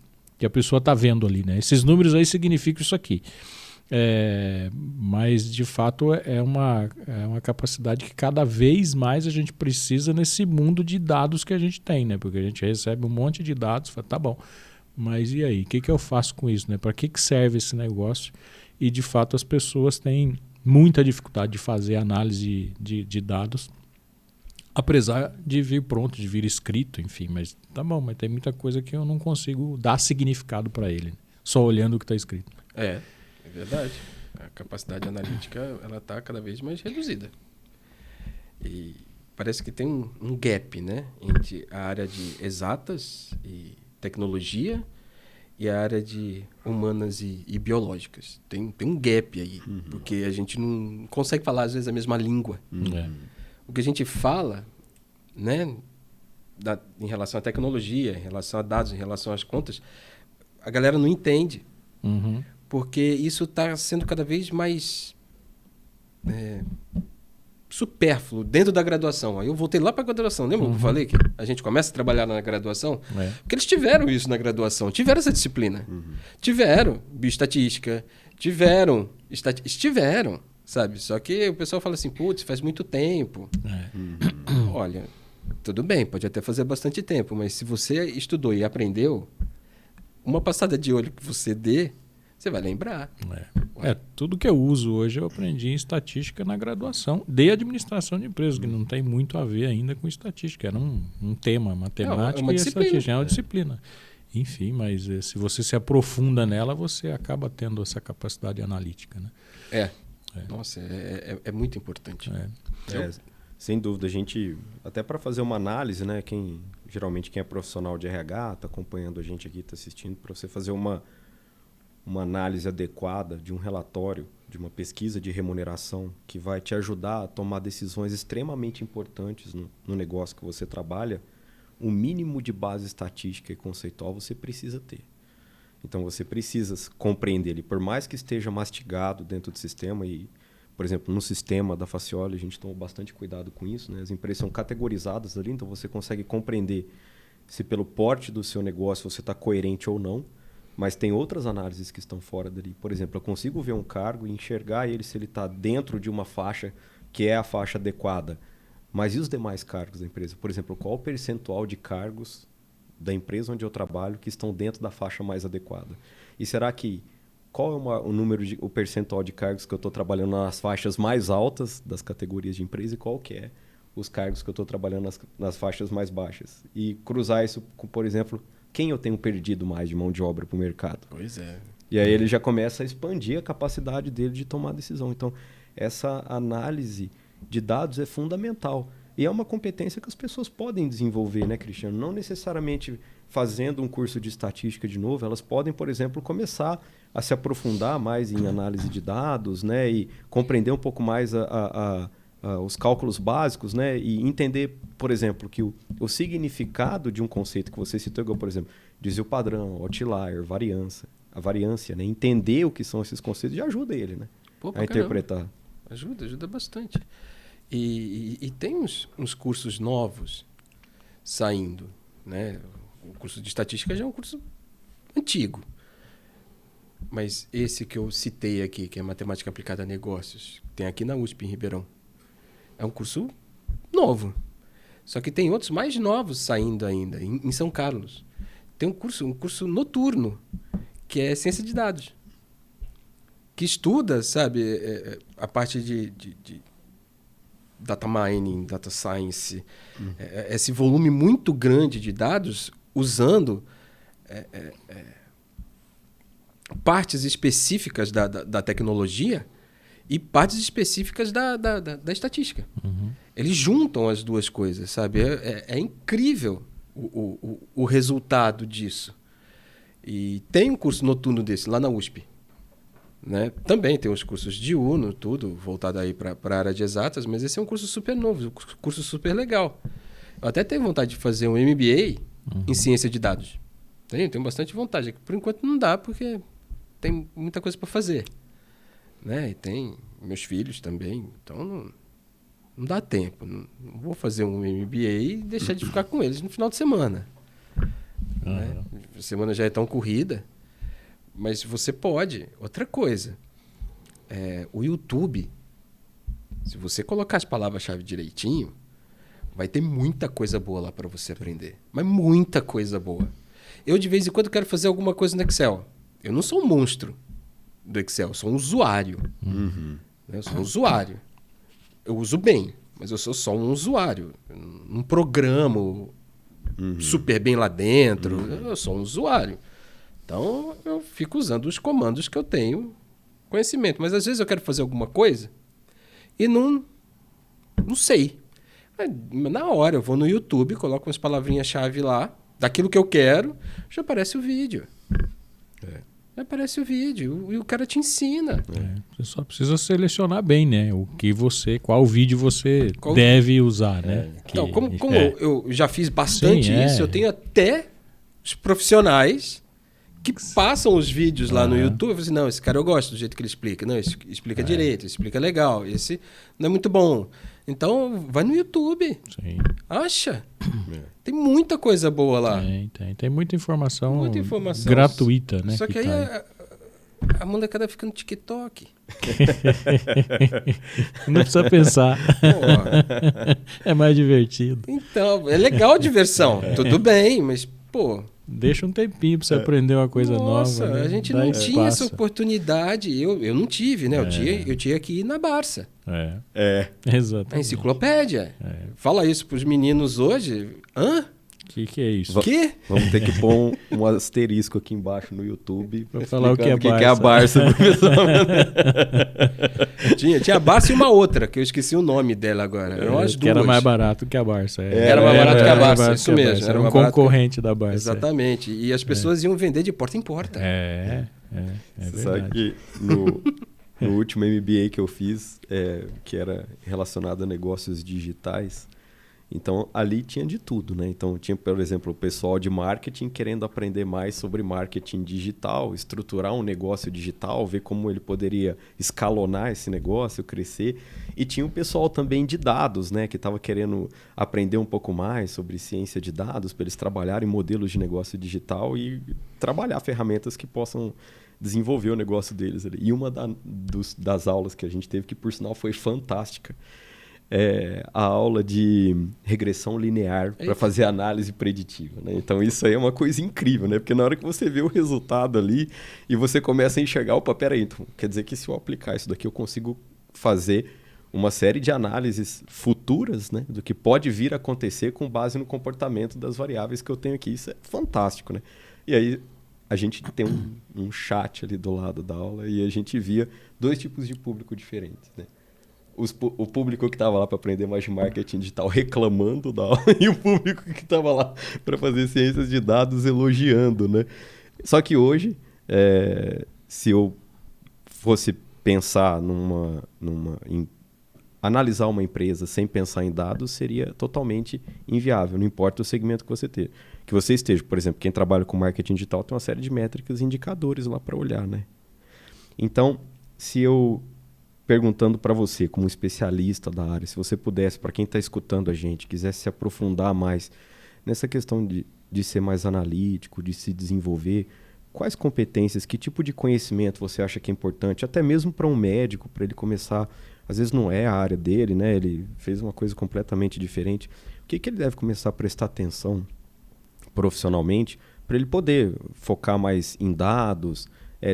a pessoa está vendo ali, né? Esses números aí significam isso aqui. Mas de fato é uma capacidade que cada vez mais a gente precisa nesse mundo de dados que a gente tem, né? Porque a gente recebe um monte de dados, fala, tá bom, mas e aí? O que eu faço com isso, né? Para que serve esse negócio? E de fato as pessoas têm muita dificuldade de fazer análise de dados, apesar de vir pronto, de vir escrito, enfim, mas tá bom, mas tem muita coisa que eu não consigo dar significado para ele, só olhando o que está escrito. É verdade. A capacidade analítica ela está cada vez mais reduzida. E parece que tem um gap, né, entre a área de exatas e tecnologia e a área de humanas e biológicas. Tem um gap aí, porque a gente não consegue falar, às vezes, a mesma língua. O que a gente fala, né, em relação à tecnologia, em relação a dados, em relação às contas, a galera não entende. Porque isso está sendo cada vez mais supérfluo dentro da graduação. Aí eu voltei lá para a graduação. Lembra que eu falei que a gente começa a trabalhar na graduação? Porque eles tiveram isso na graduação. Tiveram essa disciplina. Tiveram bioestatística. Tiveram, sabe? Só que o pessoal fala assim, putz, faz muito tempo. Olha, tudo bem, pode até fazer bastante tempo, mas se você estudou e aprendeu, uma passada de olho que você dê, você vai lembrar. Tudo que eu uso hoje eu aprendi em estatística na graduação de administração de empresas, que não tem muito a ver ainda com estatística. Era um tema, matemática e estatística. É uma disciplina. Enfim, mas se você se aprofunda nela, você acaba tendo essa capacidade analítica, né? Nossa, é muito importante. Sem dúvida, a gente, até para fazer uma análise, né? Geralmente quem é profissional de RH, está acompanhando a gente aqui, está assistindo, para você fazer uma análise adequada de um relatório, de uma pesquisa de remuneração que vai te ajudar a tomar decisões extremamente importantes no negócio que você trabalha, o mínimo de base estatística e conceitual você precisa ter. Então você precisa compreender ele, por mais que esteja mastigado dentro do sistema e, por exemplo, no sistema da Facioli a gente toma bastante cuidado com isso, né? As empresas são categorizadas ali, então você consegue compreender se pelo porte do seu negócio você está coerente ou não. Mas tem outras análises que estão fora dali. Por exemplo, eu consigo ver um cargo e enxergar ele se ele está dentro de uma faixa que é a faixa adequada. Mas e os demais cargos da empresa? Por exemplo, qual o percentual de cargos da empresa onde eu trabalho que estão dentro da faixa mais adequada? E será que qual é o percentual de cargos que eu estou trabalhando nas faixas mais altas das categorias de empresa e qual que é os cargos que eu estou trabalhando nas faixas mais baixas? E cruzar isso com, por exemplo, quem eu tenho perdido mais de mão de obra para o mercado? Pois é. E aí ele já começa a expandir a capacidade dele de tomar decisão. Então, essa análise de dados é fundamental. E é uma competência que as pessoas podem desenvolver, né, Cristiano? Não necessariamente fazendo um curso de estatística de novo, elas podem, por exemplo, começar a se aprofundar mais em análise de dados, né, e compreender um pouco mais os cálculos básicos, né, e entender, por exemplo, que o significado de um conceito que você citou, por exemplo, desvio padrão, outlier, variância, né, entender o que são esses conceitos já ajuda ele, né, a interpretar. Ajuda bastante. E tem uns cursos novos saindo, né? O curso de estatística já é um curso antigo. Mas esse que eu citei aqui, que é Matemática Aplicada a Negócios, tem aqui na USP, em Ribeirão. É um curso novo. Só que tem outros mais novos saindo ainda, em São Carlos. Tem um curso noturno, que é Ciência de Dados. Que estuda, sabe, a parte de data mining, data science, esse volume muito grande de dados usando partes específicas da tecnologia e partes específicas da estatística. Uhum. Eles juntam as duas coisas, sabe? É incrível o resultado disso. E tem um curso noturno desse lá na USP. Né? Também tem os cursos diurno, tudo voltado aí para a área de exatas, mas esse é um curso super novo, um curso super legal. Eu até tenho vontade de fazer um MBA em ciência de dados. Tenho bastante vontade. Por enquanto não dá, porque tem muita coisa para fazer. Né? E tem meus filhos também, então não dá tempo. Não vou fazer um MBA e deixar de ficar com eles no final de semana. Né? A semana já é tão corrida. Mas você pode. Outra coisa, o YouTube, se você colocar as palavras-chave direitinho, vai ter muita coisa boa lá para você aprender. Mas muita coisa boa. Eu, de vez em quando, quero fazer alguma coisa no Excel. Eu não sou um monstro do Excel, eu sou um usuário. Uhum. Eu sou um usuário. Eu uso bem, mas eu sou só um usuário. Não programo super bem lá dentro. Eu sou um usuário. Então, eu fico usando os comandos que eu tenho conhecimento. Mas, às vezes, eu quero fazer alguma coisa e não sei. Na hora, eu vou no YouTube, coloco umas palavrinhas-chave lá, daquilo que eu quero, já aparece o vídeo. Já aparece o vídeo e o cara te ensina. Você só precisa selecionar bem, né? Qual vídeo você deve usar, né? Então, como eu já fiz bastante isso, eu tenho até os profissionais que passam os vídeos lá no YouTube. Eu falo assim, não, esse cara eu gosto do jeito que ele explica. Não, esse explica direito, esse explica legal. Esse não é muito bom. Então, vai no YouTube. Sim. Acha. Tem muita coisa boa lá. Tem muita informação gratuita, né? Só que aí a molecada fica no TikTok. Não precisa pensar. É mais divertido. Então, é legal a diversão. Tudo bem, mas, deixa um tempinho para você aprender uma coisa nova. Nossa, a gente não tinha essa oportunidade. Eu não tive, né? Eu tinha que ir na Barça. Exatamente. A enciclopédia. Fala isso para os meninos hoje. Hã? Que é isso? Quê? Vamos ter que pôr um asterisco aqui embaixo no YouTube para falar o que é Barça. Que é a Barça. Tinha a Barça e uma outra, que eu esqueci o nome dela agora. Eram as duas. Que era mais barato que a Barça. Era mais barato que a Barça, isso mesmo. Era um concorrente da Barça. Exatamente. E as pessoas iam vender de porta em porta. Você sabe que no último MBA que eu fiz, que era relacionado a negócios digitais, então, ali tinha de tudo, né? Então, tinha, por exemplo, o pessoal de marketing querendo aprender mais sobre marketing digital, estruturar um negócio digital, ver como ele poderia escalonar esse negócio, crescer. E tinha o pessoal também de dados, né? Que estava querendo aprender um pouco mais sobre ciência de dados, para eles trabalharem modelos de negócio digital e trabalhar ferramentas que possam desenvolver o negócio deles ali. E uma das aulas que a gente teve, que por sinal foi fantástica, é a aula de regressão linear para fazer análise preditiva, né? Então isso aí é uma coisa incrível, né? Porque na hora que você vê o resultado ali e você começa a enxergar, opa, peraí, então quer dizer que se eu aplicar isso daqui eu consigo fazer uma série de análises futuras, né, do que pode vir a acontecer com base no comportamento das variáveis que eu tenho aqui. Isso é fantástico, né? E aí a gente tem um chat ali do lado da aula e a gente via 2 tipos de público diferentes, né? O público que estava lá para aprender mais de marketing digital reclamando da aula e o público que estava lá para fazer ciências de dados elogiando, né? Só que hoje, se eu fosse pensar em analisar uma empresa sem pensar em dados, seria totalmente inviável, não importa o segmento que você esteja. Por exemplo, quem trabalha com marketing digital tem uma série de métricas e indicadores lá para olhar, né? Então, se eu perguntando para você, como especialista da área, se você pudesse, para quem está escutando a gente, quisesse se aprofundar mais nessa questão de ser mais analítico, de se desenvolver, quais competências, que tipo de conhecimento você acha que é importante, até mesmo para um médico, para ele começar, às vezes não é a área dele, né? Ele fez uma coisa completamente diferente. O que ele deve começar a prestar atenção profissionalmente para ele poder focar mais em dados,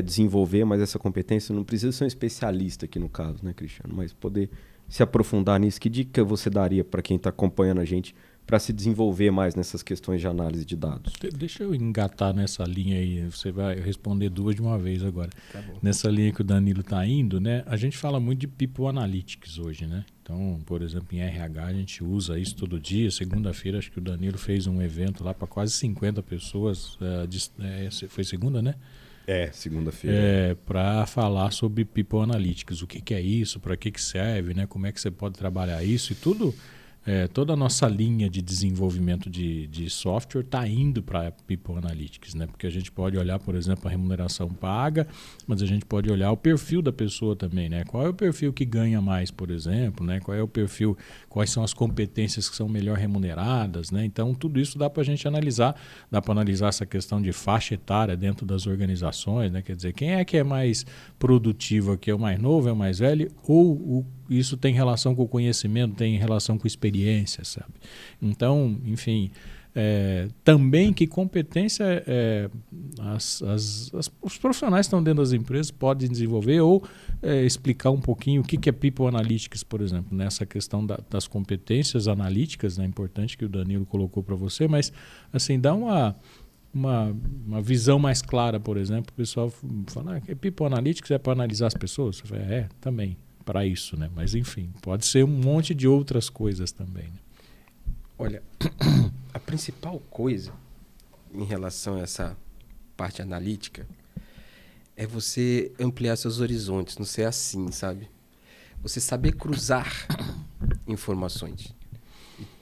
desenvolver mais essa competência? Não precisa ser um especialista aqui no caso, né, Cristiano? Mas poder se aprofundar nisso. Que dica você daria para quem está acompanhando a gente para se desenvolver mais nessas questões de análise de dados? Deixa eu engatar nessa linha aí, você vai responder 2 de uma vez agora. Tá bom. Nessa linha que o Danilo está indo, né? A gente fala muito de People Analytics hoje, né? Então, por exemplo, em RH a gente usa isso todo dia. Segunda-feira acho que o Danilo fez um evento lá para quase 50 pessoas. Foi segunda, né? Segunda-feira. Para falar sobre People Analytics, o que é isso, para que serve, né? Como é que você pode trabalhar isso e tudo. Toda a nossa linha de desenvolvimento de software está indo para People Analytics, né? Porque a gente pode olhar, por exemplo, a remuneração paga, mas a gente pode olhar o perfil da pessoa também, né? Qual é o perfil que ganha mais, por exemplo, né? Qual é o perfil, quais são as competências que são melhor remuneradas, né? Então, tudo isso dá para a gente analisar, dá para analisar essa questão de faixa etária dentro das organizações, né? Quer dizer, quem é que é mais produtivo aqui? É o mais novo, é o mais velho? Ou isso tem relação com o conhecimento, tem relação com experiência, sabe? Então, enfim, também que competência os profissionais que estão dentro das empresas podem desenvolver ou explicar um pouquinho o que é People Analytics, por exemplo, nessa questão das competências analíticas, né? Importante que o Danilo colocou para você, mas assim, dá uma visão mais clara, por exemplo, o pessoal fala que People Analytics é para analisar as pessoas. Você fala, também. Para isso, né? Mas enfim, pode ser um monte de outras coisas também, né? Olha, a principal coisa em relação a essa parte analítica é você ampliar seus horizontes, não ser assim, sabe? Você saber cruzar informações,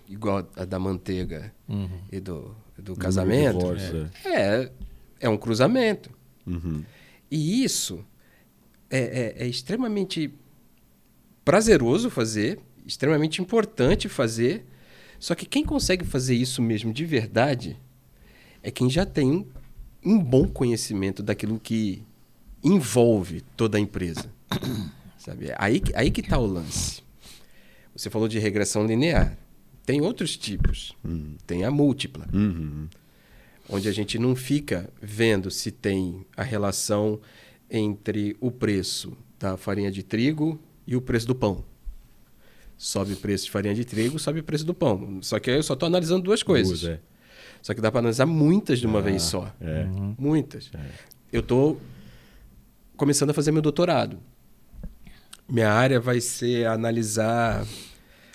igual a da manteiga e do casamento. É um cruzamento. Uhum. E isso é extremamente prazeroso fazer, extremamente importante fazer, só que quem consegue fazer isso mesmo de verdade é quem já tem um bom conhecimento daquilo que envolve toda a empresa. Sabe? Aí que está o lance. Você falou de regressão linear. Tem outros tipos. Tem a múltipla, onde a gente não fica vendo se tem a relação entre o preço da farinha de trigo e o preço do pão. Sobe o preço de farinha de trigo, sobe o preço do pão. Só que eu só estou analisando 2 coisas. Só que dá para analisar muitas de uma vez só. Muitas. Eu estou começando a fazer meu doutorado. Minha área vai ser analisar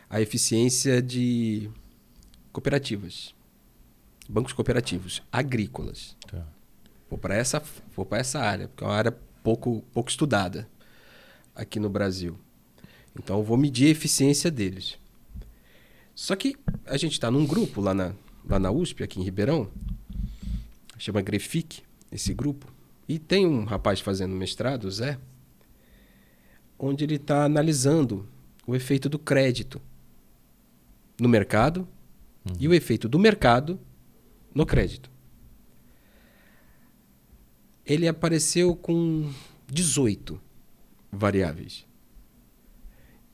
a eficiência de cooperativas. Bancos cooperativos, agrícolas. Tá. Vou para essa área, porque é uma área pouco estudada aqui no Brasil. Então, eu vou medir a eficiência deles. Só que a gente está num grupo lá na USP, aqui em Ribeirão, chama Grefic, esse grupo, e tem um rapaz fazendo mestrado, o Zé, onde ele está analisando o efeito do crédito no mercado e o efeito do mercado no crédito. ele apareceu com 18 variáveis.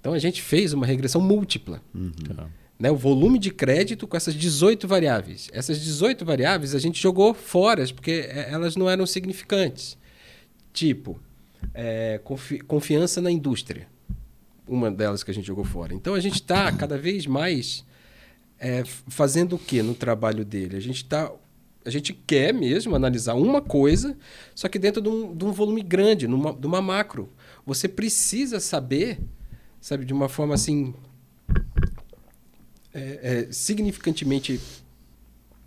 Então a gente fez uma regressão múltipla. Né? O volume de crédito com essas 18 variáveis. Essas 18 variáveis a gente jogou fora, porque elas não eram significantes. Tipo, confiança na indústria. Uma delas que a gente jogou fora. Então a gente está cada vez mais fazendo o que no trabalho dele? A gente quer mesmo analisar uma coisa, só que dentro de um volume grande, de uma macro. Você precisa saber, sabe, de uma forma assim significantemente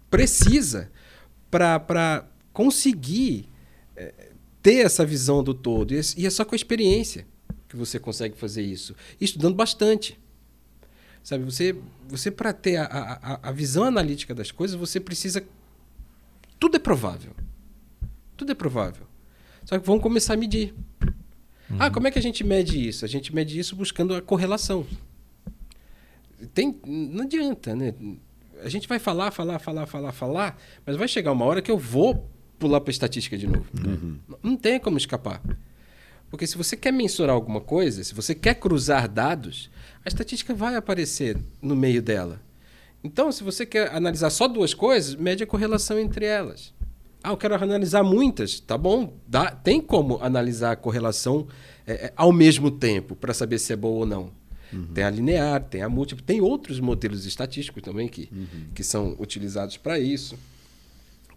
precisa para conseguir ter essa visão do todo. E é só com a experiência que você consegue fazer isso. E estudando bastante. Sabe, você para ter a visão analítica das coisas, você precisa... Tudo é provável. Tudo é provável. Só que vamos começar a medir. Como é que a gente mede isso? A gente mede isso buscando a correlação. Não adianta, né? A gente vai falar, mas vai chegar uma hora que eu vou pular para a estatística de novo. Não tem como escapar. Porque se você quer mensurar alguma coisa, se você quer cruzar dados, a estatística vai aparecer no meio dela. Então, se você quer analisar só duas coisas, mede a correlação entre elas. Eu quero analisar muitas. Tá bom, tem como analisar a correlação ao mesmo tempo para saber se é boa ou não. Tem a linear, tem a múltipla, tem outros modelos estatísticos também que são utilizados para isso.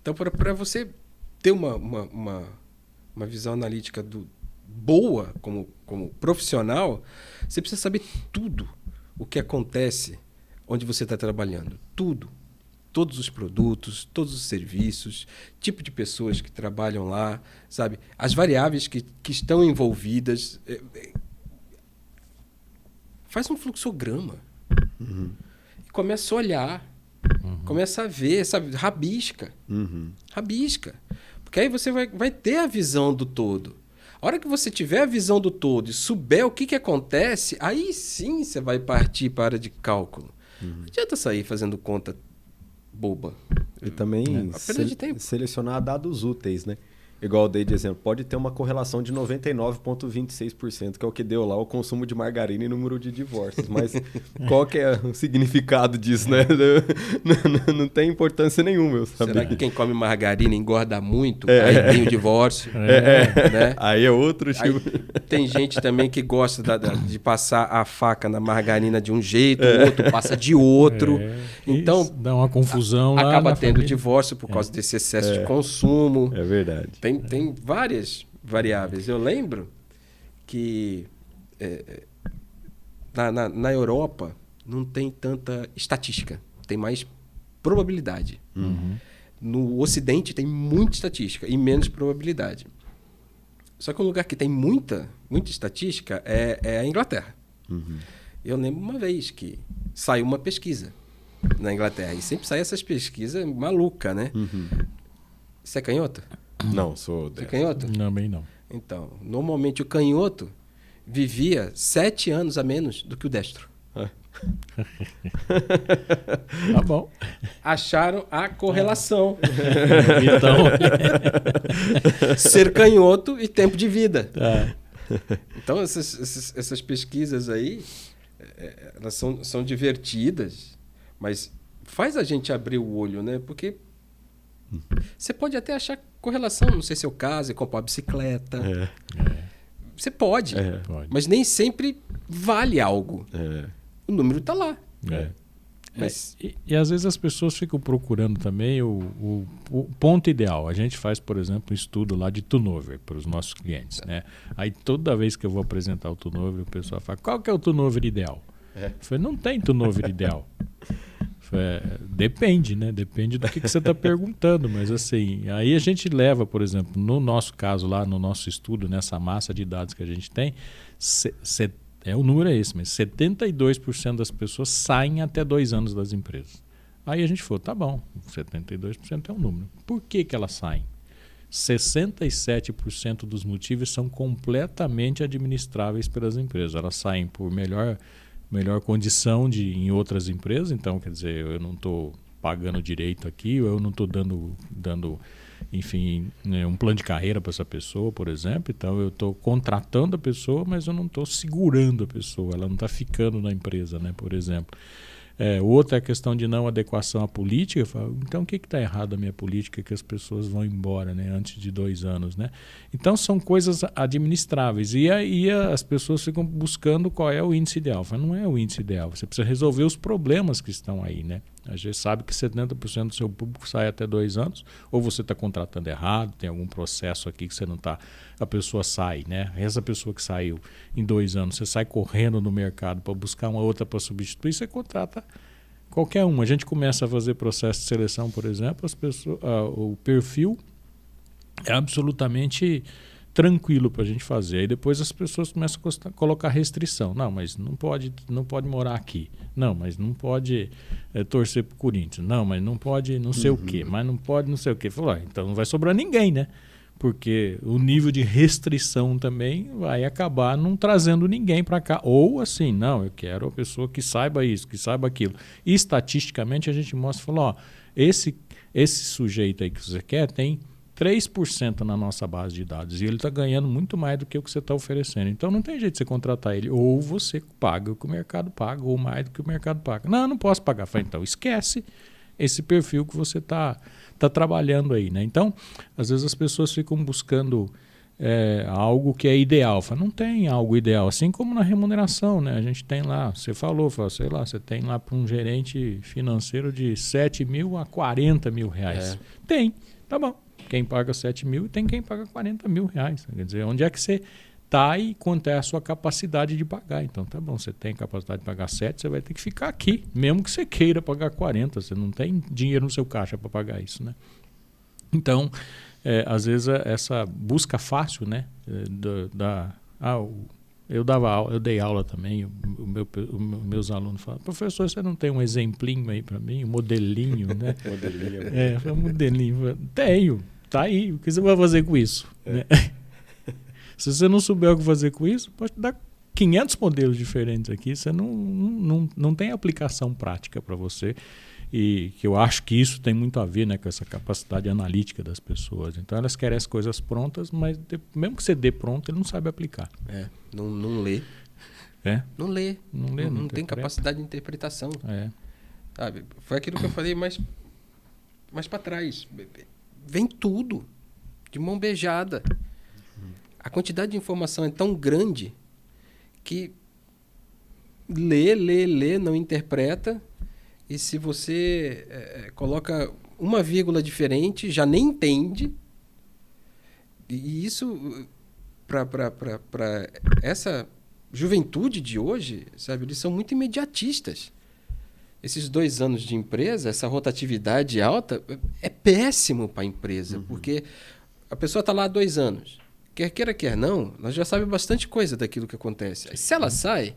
Então, para você ter uma visão analítica boa como profissional, você precisa saber tudo o que acontece onde você está trabalhando. Tudo. Todos os produtos, todos os serviços, tipo de pessoas que trabalham lá, sabe? As variáveis que estão envolvidas. Faz um fluxograma. E começa a olhar. Começa a ver, sabe? Rabisca. Rabisca. Porque aí você vai ter a visão do todo. A hora que você tiver a visão do todo e souber o que acontece, aí sim você vai partir para a área de cálculo. Não adianta sair fazendo conta boba. E também selecionar dados úteis, né? Igual eu dei de exemplo, pode ter uma correlação de 99,26%, que é o que deu lá o consumo de margarina e número de divórcios. Mas qual que é o significado disso, né? Não tem importância nenhuma, eu sabia. Será que quem come margarina engorda muito? Aí tem o divórcio. Né? Aí é outro tipo. Aí tem gente também que gosta de passar a faca na margarina de um jeito, o outro passa de outro. Então, isso, dá uma confusão lá. Acaba tendo divórcio por causa desse excesso de consumo. É verdade. Tem várias variáveis. Eu lembro que na Europa não tem tanta estatística, tem mais probabilidade. No Ocidente tem muita estatística e menos probabilidade. Só que um lugar que tem muita estatística é a Inglaterra. Eu lembro uma vez que saiu uma pesquisa na Inglaterra, e sempre sai essas pesquisas malucas, né? Você é canhoto? Não, sou destro. Você é canhoto? Não, bem não. Então, normalmente o canhoto vivia 7 anos a menos do que o destro. Tá bom. Acharam a correlação. Então... Ser canhoto e tempo de vida. Tá. Então, essas pesquisas aí, elas são divertidas, mas faz a gente abrir o olho, né? Porque você pode até achar correlação, não sei se é o caso, é comprar bicicleta. Você pode, mas nem sempre vale algo. O número está lá. Mas... E às vezes as pessoas ficam procurando também o ponto ideal. A gente faz, por exemplo, um estudo lá de turnover para os nossos clientes. Né? Aí toda vez que eu vou apresentar o turnover, o pessoal fala, qual que é o turnover ideal? Eu falei, não tem turnover ideal. Depende, né? Depende do que você está perguntando, mas assim, aí a gente leva, por exemplo, no nosso caso lá, no nosso estudo, nessa massa de dados que a gente tem, o número é esse, mas 72% das pessoas saem até 2 anos das empresas. Aí a gente falou, tá bom, 72% é um número. Por que elas saem? 67% dos motivos são completamente administráveis pelas empresas. Elas saem por melhor condição em outras empresas, então, quer dizer, eu não estou pagando direito aqui, ou eu não estou dando enfim, um plano de carreira para essa pessoa, por exemplo. Então eu estou contratando a pessoa, mas eu não estou segurando a pessoa, ela não está ficando na empresa, né, por exemplo. Outra é a questão de não adequação à política. Eu falo, então o que está errado na minha política que as pessoas vão embora, né, antes de 2 anos? Né? Então são coisas administráveis. E aí as pessoas ficam buscando qual é o índice ideal. Eu falo, não é o índice ideal, você precisa resolver os problemas que estão aí. Né? A gente sabe que 70% do seu público sai até 2 anos, ou você está contratando errado, tem algum processo aqui que você não está... A pessoa sai, né? Essa pessoa que saiu em 2 anos, você sai correndo no mercado para buscar uma outra para substituir, você contrata qualquer um. A gente começa a fazer processo de seleção, por exemplo, as pessoas, o perfil é absolutamente tranquilo para a gente fazer. Aí depois as pessoas começam a colocar restrição. Não, mas não pode morar aqui. Não, mas não pode torcer para o Corinthians. Não, mas não pode não sei o quê. Mas não pode não sei o quê. Falou, então não vai sobrar ninguém, né? Porque o nível de restrição também vai acabar não trazendo ninguém para cá. Ou assim, não, eu quero a pessoa que saiba isso, que saiba aquilo. E estatisticamente a gente mostra, falou, ó, esse sujeito aí que você quer tem 3% na nossa base de dados e ele está ganhando muito mais do que o que você está oferecendo. Então não tem jeito de você contratar ele. Ou você paga o que o mercado paga, ou mais do que o mercado paga. Não, não posso pagar. Falei, então esquece esse perfil que você está trabalhando aí. Né? Então, às vezes as pessoas ficam buscando algo que é ideal. Fala, não tem algo ideal. Assim como na remuneração, né? A gente tem lá, você falou, sei lá, você tem lá para um gerente financeiro de 7 mil a 40 mil reais. Tem, tá bom. Quem paga 7 mil e tem quem paga 40 mil reais. Quer dizer, onde é que você está e quanto é a sua capacidade de pagar. Então, tá bom, você tem capacidade de pagar 7, você vai ter que ficar aqui, mesmo que você queira pagar 40. Você não tem dinheiro no seu caixa para pagar isso, né? Então, às vezes, essa busca fácil, né? Eu dei aula também, meus alunos falam, professor, você não tem um exemplinho aí para mim, um modelinho, né? Um modelinho. Tenho, tá aí, o que você vai fazer com isso? Né? Se você não souber o que fazer com isso, pode dar 500 modelos diferentes aqui, você não tem aplicação prática para você. E que eu acho que isso tem muito a ver, né, com essa capacidade analítica das pessoas. Então elas querem as coisas prontas, mas mesmo que você dê pronto, ele não sabe aplicar. Não lê. Não lê. Não tem capacidade de interpretação. Sabe? Foi aquilo que eu falei mais para trás. Vem tudo de mão beijada. A quantidade de informação é tão grande que lê, não interpreta. E se você coloca uma vírgula diferente, já nem entende. E isso, para essa juventude de hoje, sabe, eles são muito imediatistas. Esses 2 anos de empresa, essa rotatividade alta, é péssimo para a empresa, porque a pessoa está lá há 2 anos. Quer queira, quer não, nós já sabemos bastante coisa daquilo que acontece. Se ela sai,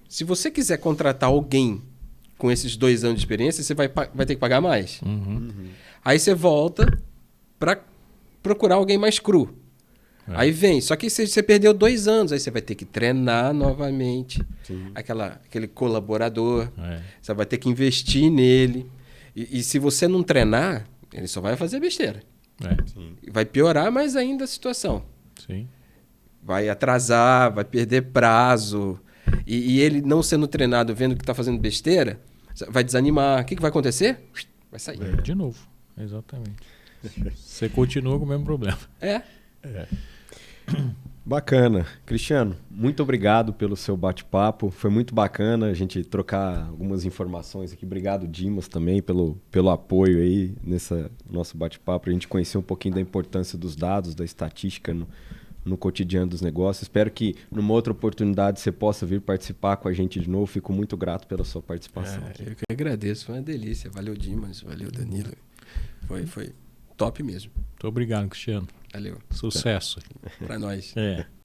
se você quiser contratar alguém com esses 2 anos de experiência, você vai ter que pagar mais. Aí você volta para procurar alguém mais cru. Aí vem, só que você perdeu 2 anos, aí você vai ter que treinar novamente aquele colaborador, você vai ter que investir nele. E se você não treinar, ele só vai fazer besteira. Vai piorar mais ainda a situação. Vai atrasar, vai perder prazo. E ele não sendo treinado, vendo que está fazendo besteira, vai desanimar. O que vai acontecer? Vai sair. De novo, exatamente. Você continua com o mesmo problema. Bacana. Cristiano, muito obrigado pelo seu bate-papo. Foi muito bacana a gente trocar algumas informações aqui. Obrigado, Dimas, também pelo apoio aí nesse nosso bate-papo. A gente conhecer um pouquinho da importância dos dados, da estatística no cotidiano dos negócios. Espero que numa outra oportunidade você possa vir participar com a gente de novo. Fico muito grato pela sua participação. Eu que agradeço, foi uma delícia. Valeu, Dimas, valeu, Danilo. Foi top mesmo. Muito obrigado, Cristiano. Valeu. Sucesso. Para nós.